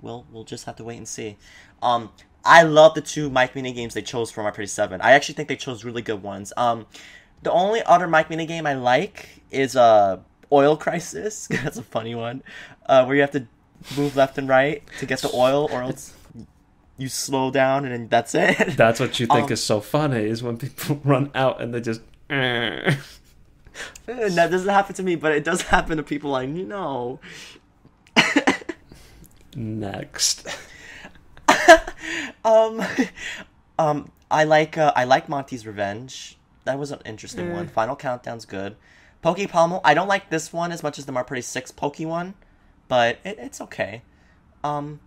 we'll just have to wait and see. I love the 2 Mike minigames they chose for Mario Party 7. I actually think they chose really good ones. The only other Mike minigame I like is Oil Crisis. That's a funny one, where you have to move left and right to get the oil, or else you slow down and then that's it. That's what you think is so funny, is when people run out and they just. That doesn't happen to me, but it does happen to people I know. Next. I like Monty's Revenge. That was an interesting one. Final Countdown's good. Pokey Pummel, I don't like this one as much as the Mario Party 6 Pokey one, but it's okay. And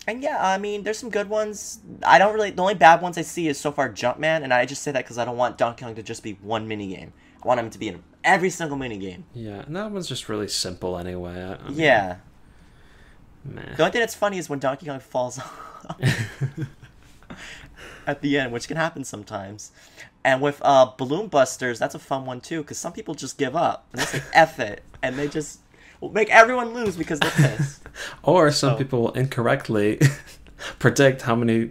yeah, I mean, there's some good ones. The only bad ones I see is so far Jumpman, and I just say that because I don't want Donkey Kong to just be one minigame. I want him to be in every single minigame. Yeah, and that one's just really simple anyway. I mean, yeah. Meh. The only thing that's funny is when Donkey Kong falls off at the end, which can happen sometimes. And with Balloon Busters, that's a fun one too, because some people just give up. And they say, F it. And they just make everyone lose because they're pissed. Or some people will incorrectly predict how many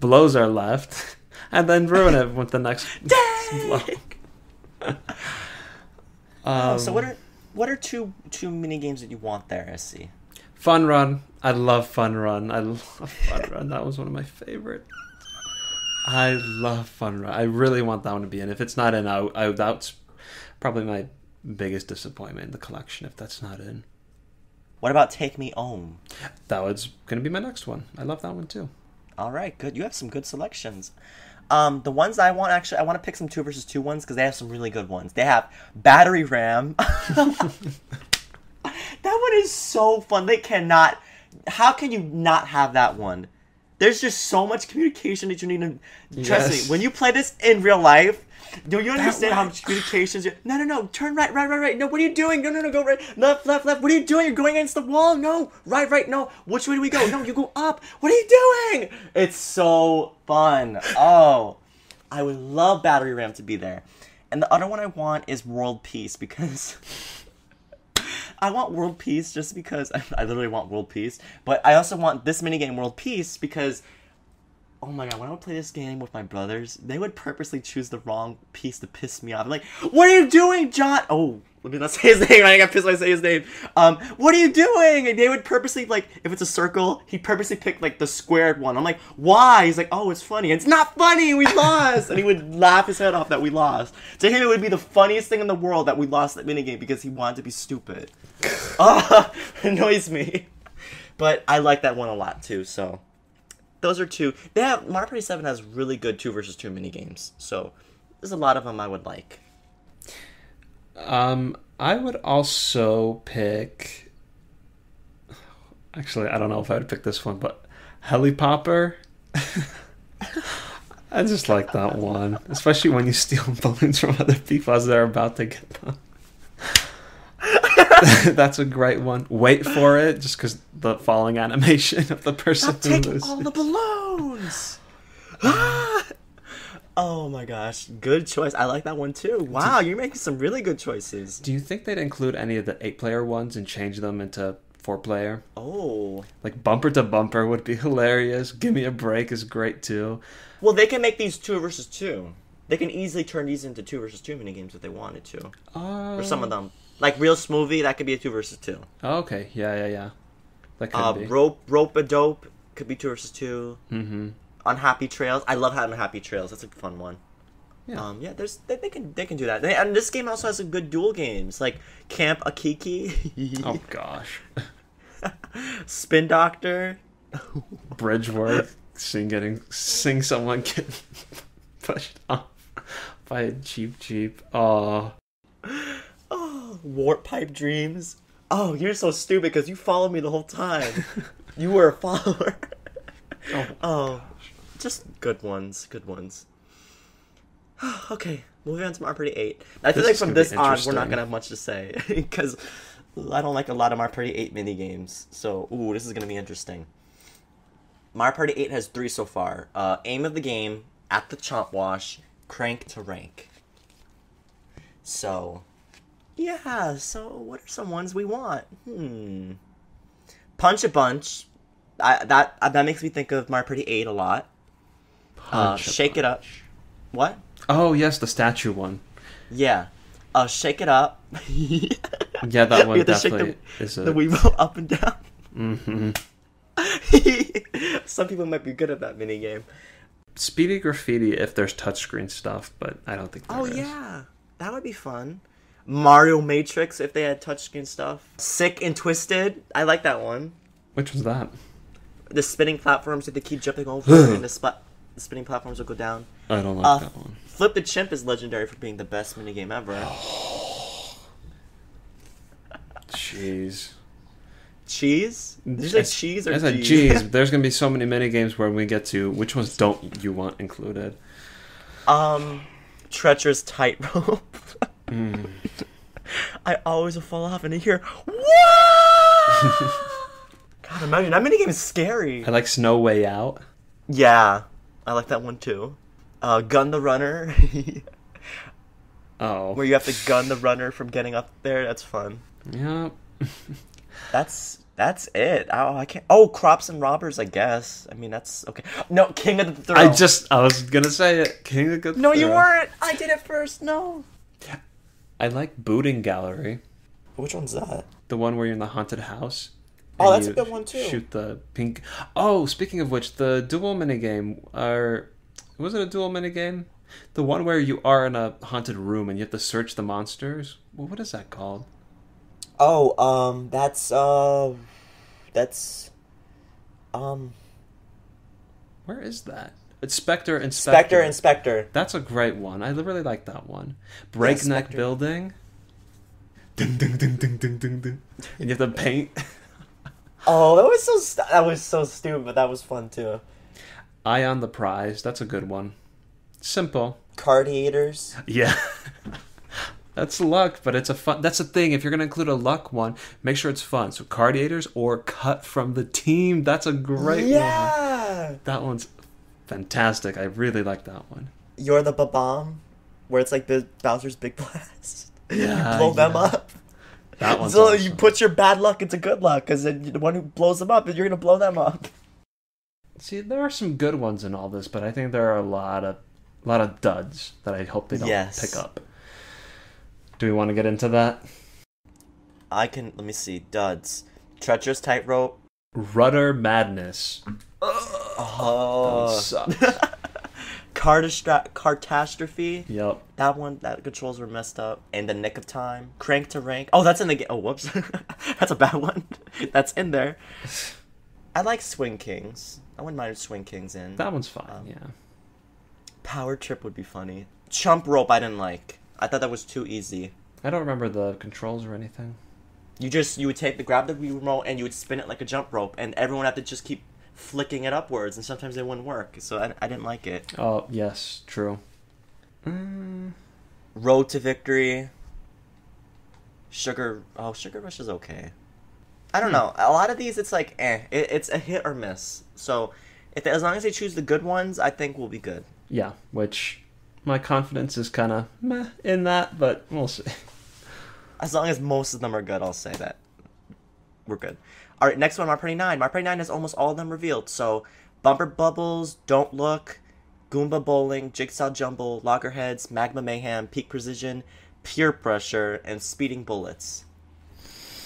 blows are left and then ruin it with the next blow. So what are two mini games that you want there, SC? Fun Run. I love Fun Run. That was one of my favorites. I love Fun Run. I really want that one to be in. If it's not in, that's probably my biggest disappointment in the collection if that's not in. What about Take Me Home? That was going to be my next one. I love that one too. All right, good. You have some good selections. The ones I want to pick some 2 versus 2 ones because they have some really good ones. They have Battery Ram. That one is so fun. How can you not have that one? There's just so much communication that you need to... Trust Yes. me, when you play this in real life, do you understand how much communications... No, turn right. No, what are you doing? No, go right. Left. What are you doing? You're going against the wall. No, right, no. Which way do we go? No, you go up. What are you doing? It's so fun. Oh, I would love Battery Ram to be there. And the other one I want is World Peace, because... I want World Peace just because I literally want World Peace, but I also want this minigame World Peace because, oh my god, when I would play this game with my brothers, they would purposely choose the wrong piece to piss me off. I'm like, what are you doing, John? Oh, let me not say his name. I got pissed when I say his name. What are you doing? And they would purposely, like, if it's a circle, he purposely picked, like, the squared one. I'm like, why? He's like, oh, it's funny. It's not funny. We lost. And he would laugh his head off that we lost. To him, it would be the funniest thing in the world that we lost that minigame because he wanted to be stupid. Annoys me. But I like that one a lot, too, so... Those are two. Mario Party 7 has really good 2 versus 2 minigames, so there's a lot of them I would like. I would also pick... Actually, I don't know if I would pick this one, but Helipopper. I just like that one. Especially when you steal balloons from other people as they're about to get them. That's a great one. Wait for it, just because the falling animation of the person who taking loses. all the balloons! Oh my gosh, good choice. I like that one too. Wow, you're making some really good choices. Do you think they'd include any of the 8-player ones and change them into 4-player? Oh. Like Bumper to Bumper would be hilarious. Give Me a Break is great too. Well, they can make these 2 versus 2. They can easily turn these into 2 versus 2 minigames if they wanted to. Or some of them. Like Real Smoothie, that could be a 2 versus 2. Oh, okay, yeah. That could be. Rope-a-Dope could be 2 versus 2. Mm-hmm. Unhappy Trails. I love Unhappy Trails. That's a fun one. Yeah. They can do that. And this game also has some good duel games like Camp Akiki. Oh gosh. Spin Doctor. Bridgeworth. Seeing someone get pushed off by a Jeep. Oh. Oh, Warp Pipe Dreams. Oh, you're so stupid because you followed me the whole time. You were a follower. Oh, just good ones. Okay, moving on to Mario Party 8. I feel like from this on, we're not going to have much to say, because I don't like a lot of Mario Party 8 minigames. So, this is going to be interesting. Mario Party 8 has 3 so far. Aim of the game, At the Chomp Wash, Crank to Rank. So, yeah, so what are some ones we want? Punch a Bunch. That makes me think of Mario Party 8 a lot. Shake It Up. What? Oh, yes, the statue one. Yeah. Shake It Up. Yeah, that one definitely is the Weebo up and down. Mm-hmm. Some people might be good at that minigame. Speedy Graffiti if there's touchscreen stuff, but I don't think there is. Yeah. That would be fun. Mario Matrix if they had touchscreen stuff. Sick and Twisted. I like that one. Which was that? The spinning platforms that they keep jumping over and the spinning platforms will go down. I don't like that one. Flip the Chimp is legendary for being the best minigame ever. Jeez. Cheese? Did you say cheese or I said cheese. There's going to be so many minigames where we get to which ones don't you want included. Treacherous Tightrope. I always will fall off and I hear, "Whoa!" God, imagine that minigame is scary. I like Snow Way Out. Yeah, I like that one too. Gun the Runner. Oh. Where you have to gun the runner from getting up there. That's fun. Yeah. That's it. I can't. Oh, Crops and Robbers, I guess. I mean, that's okay. No, King of the Thrill. I was gonna say it. King of the Thrill. No, you weren't. I did it first. No. I like Booting Gallery. Which one's that? The one where you're in the haunted house. Oh, that's a good one too. Shoot the pink. Oh, speaking of which, the dual minigame. Was it a dual minigame? The one where you are in a haunted room and you have to search the monsters. Well, what is that called? Oh, that's where is that? It's Spectre Inspector. That's a great one. I really like that one. Breakneck Building. Ding, ding, ding, ding, ding, ding, ding. And you have to paint. Oh, that was so stupid, but that was fun too. Eye on the prize. That's a good one. Simple. Cardiators. Yeah. That's luck, but it's a fun... That's the thing. If you're going to include a luck one, make sure it's fun. So Cardiators or Cut from the Team. That's a great one. Yeah! That one's fantastic. I really like that one. You're the Ba-Bomb, where it's like the Bowser's Big Blast. Yeah, You blow them up. That one's So awesome. you put your bad luck into good luck, because then the one who blows them up, you're going to blow them up. See, there are some good ones in all this, but I think there are a lot of duds that I hope they don't pick up. Do we want to get into that? Let me see. Duds. Treacherous Tightrope. Rudder Madness. Oh. That sucks. Catastrophe. Yep. That controls were messed up. In the Nick of Time. Crank to Rank. Oh, that's in the game. Oh, whoops. That's a bad one. That's in there. I like Swing Kings. I wouldn't mind Swing Kings in. That one's fine, yeah. Power Trip would be funny. Chump Rope I didn't like. I thought that was too easy. I don't remember the controls or anything. You would grab the Wii remote and you would spin it like a jump rope, and everyone had to just keep flicking it upwards, and sometimes it wouldn't work. So I didn't like it. Oh, yes, true. Road to Victory. Sugar Rush is okay. I don't know. A lot of these, it's like, it's a hit or miss. So, as long as they choose the good ones, I think we'll be good. Yeah, which my confidence is kind of meh in that, but we'll see. As long as most of them are good, I'll say that we're good. All right, next one, Mario Party 9. Mario Party 9 has almost all of them revealed. So, Bumper Bubbles, Don't Look, Goomba Bowling, Jigsaw Jumble, Loggerheads, Magma Mayhem, Peak Precision, Peer Pressure, and Speeding Bullets.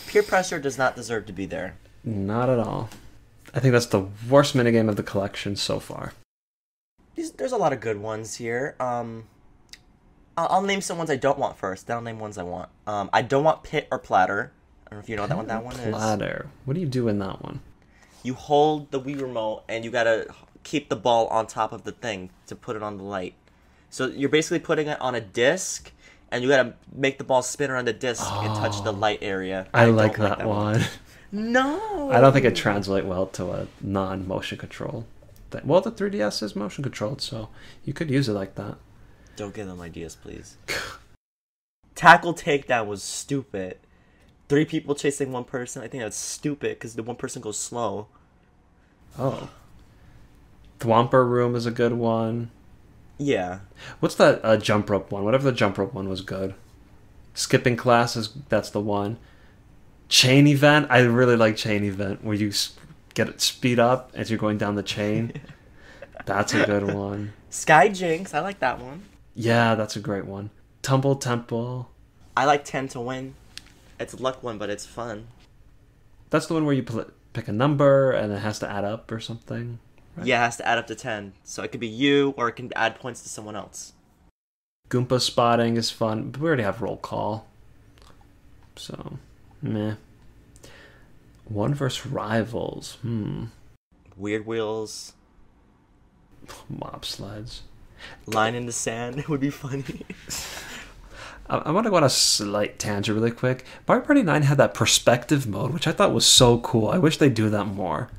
Peer Pressure does not deserve to be there. Not at all. I think that's the worst minigame of the collection so far. There's a lot of good ones here. I'll name some ones I don't want first, then I'll name ones I want. I don't want Pit or Platter. I don't know if you know what that one is. Platter. What do you do in that one? You hold the Wii remote and you gotta keep the ball on top of the thing to put it on the light. So you're basically putting it on a disc, and you gotta make the ball spin around the disc and touch the light area. I like that one. No! I don't think it translates well to a non-motion control thing. Well, the 3DS is motion controlled, so you could use it like that. Don't give them ideas, please. Tackle Takedown was stupid. 3 people chasing 1 person. I think that's stupid because the 1 person goes slow. Oh. Thwomper Room is a good one. Yeah. What's that jump rope one? Whatever the jump rope one was good. Skipping Class that's the one. Chain Event. I really like Chain Event where you get it speed up as you're going down the chain. That's a good one. Sky Jinx. I like that one. Yeah, that's a great one. Tumble Temple. I like 10 to Win. It's a luck one, but it's fun. That's the one where you pick a number and it has to add up or something. Right? Yeah, it has to add up to 10. So it could be you, or it can add points to someone else. Goomba Spotting is fun, but we already have Roll Call. So, meh. One vs. Rivals. Weird Wheels. Mob Sleds. Line in the Sand would be funny. I want to go on a slight tangent really quick. Mario Party 9 had that perspective mode, which I thought was so cool. I wish they do that more.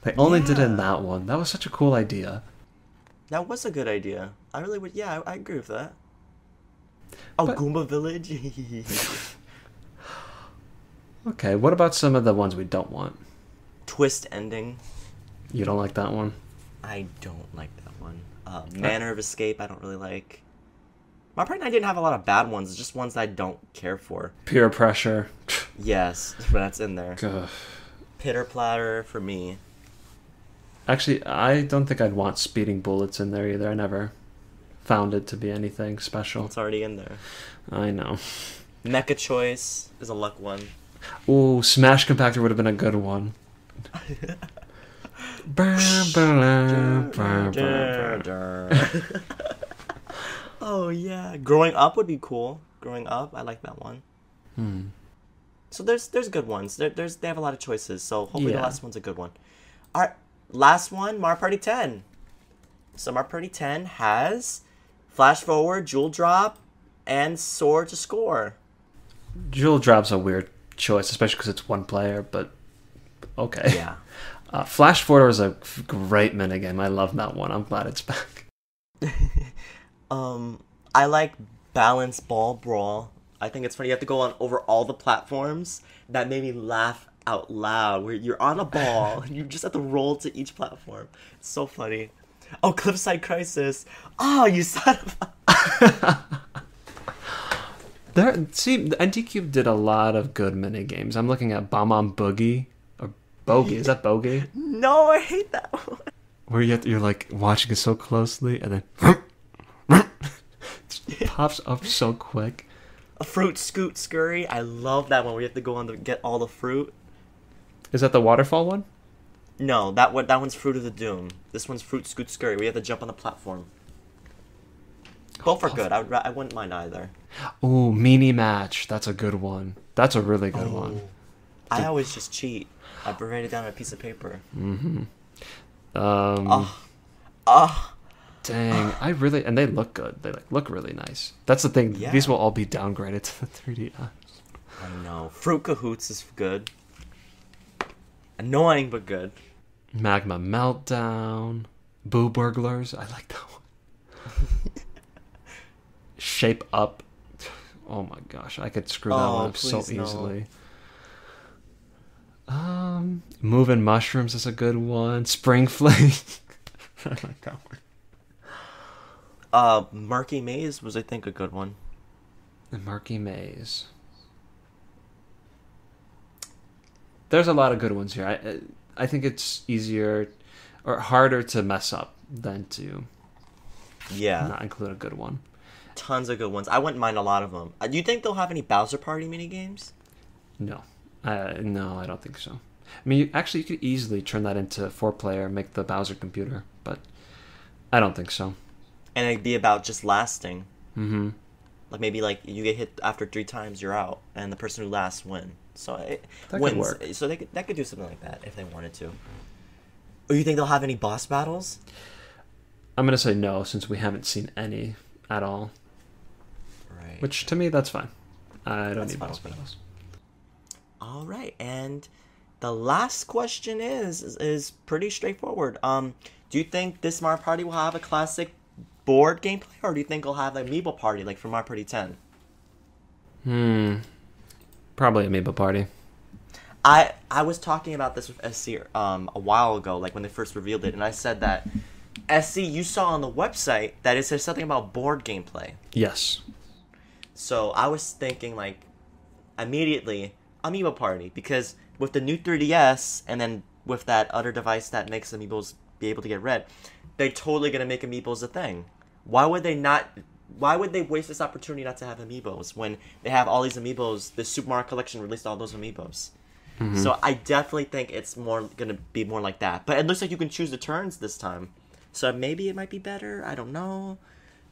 They only did it in that one. That was such a cool idea. That was a good idea. I really would. Yeah, I agree with that. Oh, Goomba Village. Okay, what about some of the ones we don't want? Twist Ending. You don't like that one? I don't like that one. Manner of Escape, I don't really like. Mario Party 9 didn't have a lot of bad ones, just ones that I don't care for. Peer Pressure. Yes, but that's in there. Ugh. Pitter Platter for me. Actually, I don't think I'd want Speeding Bullets in there either. I never found it to be anything special. It's already in there. I know. Mecha Choice is a luck one. Ooh, Smash Compactor would have been a good one. Oh yeah, Growing Up would be cool. Growing Up, I like that one. So there's good ones. They have a lot of choices. So hopefully the last one's a good one. All right, last one, Mario Party 10. So Mario Party 10 has Flash Forward, Jewel Drop, and Soar to Score. Jewel Drop's a weird choice, especially because it's one player. But okay. Yeah. Flash Forward was a great minigame. I love that one. I'm glad it's back. I like Balance Ball Brawl. I think it's funny. You have to go on over all the platforms. That made me laugh out loud. Where you're on a ball and you just have to roll to each platform. It's so funny. Oh, Cliffside Crisis. Oh, you son of a... NTCube did a lot of good minigames. I'm looking at Bomb on Boogie. Or Bogey. Is that Bogey? No, I hate that one. Where you're like watching it so closely and then it pops up so quick. A Fruit Scoot Scurry. I love that one where you have to go on to get all the fruit. Is that the waterfall one? No, that one's Fruit of the Doom. This one's Fruit Scoot Scurry. We have to jump on the platform. Both are good. I wouldn't mind either. Oh, Mini Match. That's a good one. That's a really good one. I always just cheat. I write it down on a piece of paper. Mm-hmm. Dang, and they look good. They look really nice. That's the thing. Yeah. These will all be downgraded to the 3DS. I know. Fruit Cahoots is good. Annoying but good. Magma Meltdown. Boo Burglars. I like that one. Shape Up. Oh my gosh, I could screw that one up so easily. Moving Mushrooms is a good one. Spring Fling. I like that one. Murky Maze was, I think, a good one. The Murky Maze. There's a lot of good ones here. I think it's easier or harder to mess up than to not include a good one. Tons of good ones. I wouldn't mind a lot of them. Do you think they'll have any Bowser Party minigames? No. No, I don't think so. I mean, you could easily turn that into 4-player, make the Bowser computer, but I don't think so. And it'd be about just lasting. Mm-hmm. Like maybe you get hit after 3 times, you're out, and the person who lasts wins. So that wins. Could work. So that could do something like that if they wanted to. Or you think they'll have any boss battles? I'm gonna say no, since we haven't seen any at all. Right. Which to me, that's fine. I don't need boss battles. All right, and the last question is pretty straightforward. Do you think this Mario Party will have a classic board gameplay, or do you think it'll have an amiibo party like from Mario Party 10? Probably Amiibo Party. I was talking about this with SC a while ago, like when they first revealed it, and I said that SC, you saw on the website that it says something about board gameplay. Yes. So I was thinking immediately Amiibo Party, because with the new 3DS and then with that other device that makes Amiibos be able to get read, they're totally gonna make Amiibos a thing. Why would they waste this opportunity not to have Amiibos when they have all these Amiibos? The Super Mario Collection released all those Amiibos. Mm-hmm. So I definitely think it's gonna be more like that. But it looks like you can choose the turns this time, so maybe it might be better. I don't know.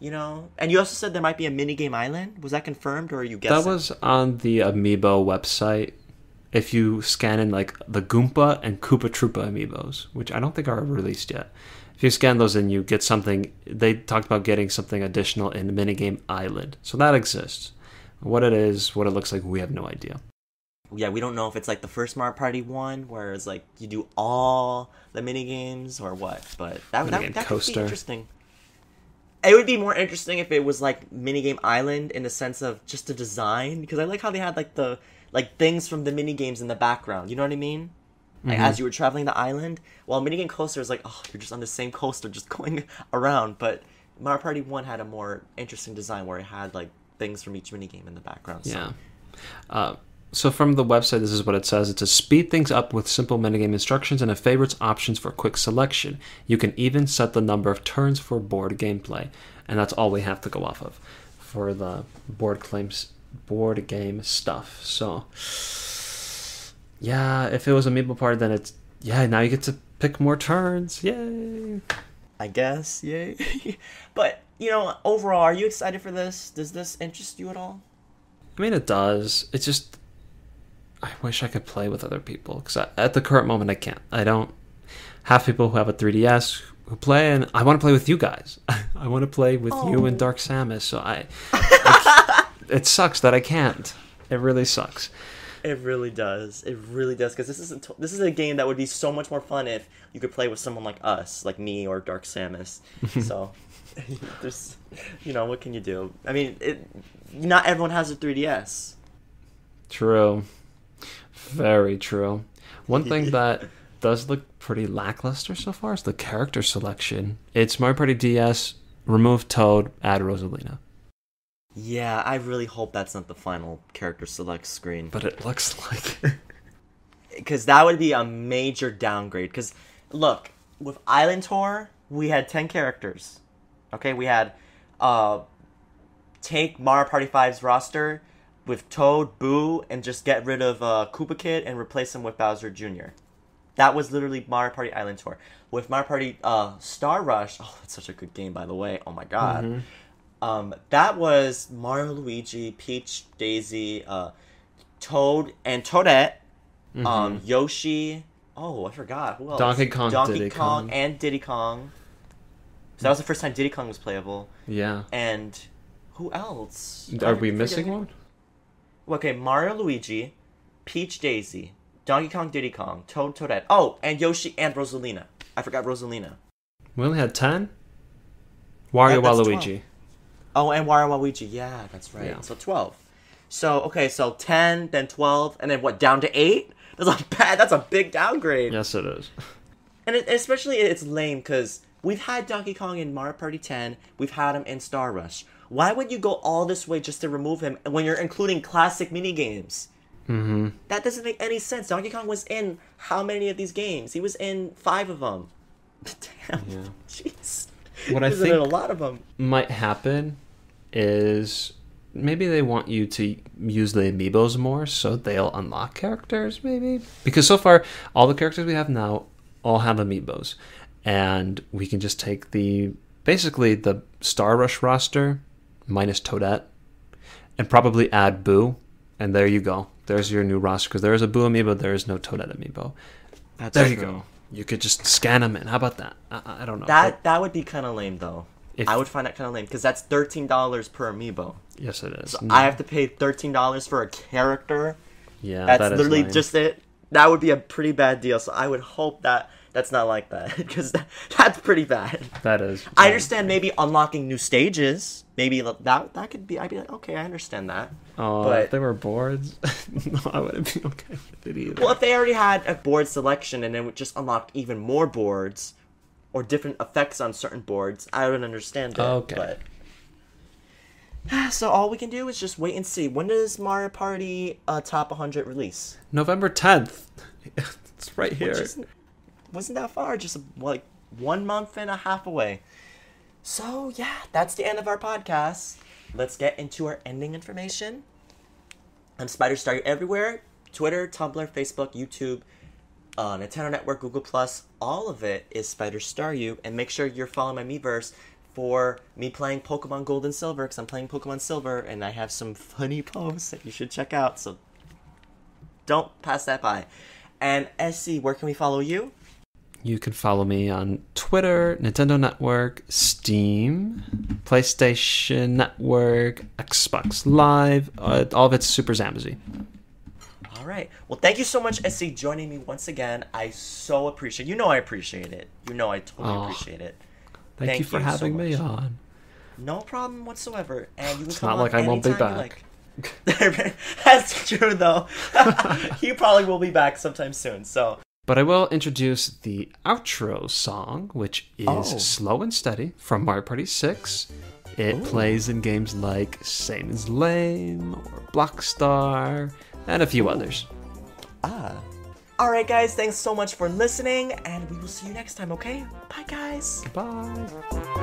And you also said there might be a minigame island. Was that confirmed, or are you guessing? That was on the Amiibo website. If you scan in the Goomba and Koopa Troopa Amiibos, which I don't think are released yet. If you scan those in, you get something. They talked about getting something additional in the minigame island. So that exists. What it is, what it looks like, we have no idea. Yeah, we don't know if it's like the first Mario Party one, where it's like you do all the minigames or what. But that could be interesting. It would be more interesting if it was like minigame island in the sense of just the design, because I like how they had the things from the minigames in the background. You know what I mean? Like, as you were traveling the island, while minigame coaster is you're just on the same coaster, just going around. But Mario Party 1 had a more interesting design where it had things from each minigame in the background. So. Yeah. So from the website, this is what it says. It says, speed things up with simple minigame instructions and a favorites options for quick selection. You can even set the number of turns for board gameplay. And that's all we have to go off of for the board game stuff. So, yeah, if it was Amiibo Party, then it's, now you get to pick more turns. Yay! I guess, yay. But, overall, are you excited for this? Does this interest you at all? I mean, it does. It's just, I wish I could play with other people, because at the current moment I can't. I don't have people who have a 3DS who play, and I want to play with you guys. I want to play with you and Dark Samus, so it sucks that I can't. It really sucks. It really does. It really does, because this is a game that would be so much more fun if you could play with someone like us, like me or Dark Samus. So, there's, what can you do? I mean, not everyone has a 3DS. True. Very true. One thing that does look pretty lackluster so far is the character selection. It's Mario Party DS, remove Toad, add Rosalina. Yeah, I really hope that's not the final character select screen. But it looks like it. Because that would be a major downgrade. Because, look, with Island Tour, we had 10 characters. Okay, we had, take Mario Party 5's roster with Toad, Boo, and just get rid of Koopa Kid and replace him with Bowser Jr. That was literally Mario Party Island Tour. With Mario Party Star Rush, oh, that's such a good game, by the way. Oh my god. Mm-hmm. That was Mario, Luigi, Peach, Daisy, Toad, and Toadette, Yoshi. Oh, I forgot. Who else? Donkey Kong, Donkey Kong, and Diddy Kong. So that was the first time Diddy Kong was playable. Yeah. And who else? Are we missing one? Okay, Mario, Luigi, Peach, Daisy, Donkey Kong, Diddy Kong, Toad, Toadette. Oh, and Yoshi and Rosalina. I forgot Rosalina. We only had 10? Wario, Waluigi. 12. Oh, and Wario, Waluigi. Yeah, that's right. Yeah. So 12. So, okay, so 10, then 12, and then what, down to 8? That's a big downgrade. Yes, it is. And especially it's lame, because we've had Donkey Kong in Mario Party 10. We've had him in Star Rush. Why would you go all this way just to remove him when you're including classic minigames? Mm-hmm. That doesn't make any sense. Donkey Kong was in how many of these games? He was in 5 of them. Damn. Yeah. Jeez. What I think a lot of them might happen is maybe they want you to use the amiibos more, so they'll unlock characters, maybe? Because so far, all the characters we have now all have amiibos. And we can just take basically the Star Rush roster minus Toadette and probably add Boo. And there you go. There's your new roster. Because there is a Boo amiibo, there is no Toadette amiibo. There you go. You could just scan them in. How about that? I don't know. That would be kind of lame, though. I would find that kind of lame, because that's $13 per amiibo. Yes, it is. So I have to pay $13 for a character? Yeah, that's literally just it. That would be a pretty bad deal, so I would hope that that's not like that, because that's pretty bad. That is. I understand maybe unlocking new stages. Maybe that could be, I'd be like, okay, I understand that. Oh, but if they were boards, no, I wouldn't be okay with it either. Well, if they already had a board selection and then would just unlock even more boards or different effects on certain boards, I would understand it. Okay. But so all we can do is just wait and see. When does Mario Party Top 100 release? November 10th. It's right here. Wasn't that far, just like 1 month and a half away. So yeah, that's the end of our podcast. Let's get into our ending information. I'm SpiderStaryu everywhere. Twitter, Tumblr, Facebook, YouTube, Nintendo Network, Google+. All of it is SpiderStaryu. And make sure you're following my Miiverse for me playing Pokemon Gold and Silver, because I'm playing Pokemon Silver and I have some funny posts that you should check out. So don't pass that by. And SC, where can we follow you? You can follow me on Twitter, Nintendo Network, Steam, PlayStation Network, Xbox Live. All of it's SuperZambezi. All right. Well, thank you so much, SC, joining me once again. I so appreciate it. You know I appreciate it. You know I totally appreciate it. Thank you for having me on. No problem whatsoever. And you can it's come not like I won't be back. That's true, though. You probably will be back sometime soon. But I will introduce the outro song, which is Slow and Steady from Mario Party 6. It plays in games like Same as Lame or Blockstar and a few others. Alright guys, thanks so much for listening, and we will see you next time, okay? Bye guys! Bye!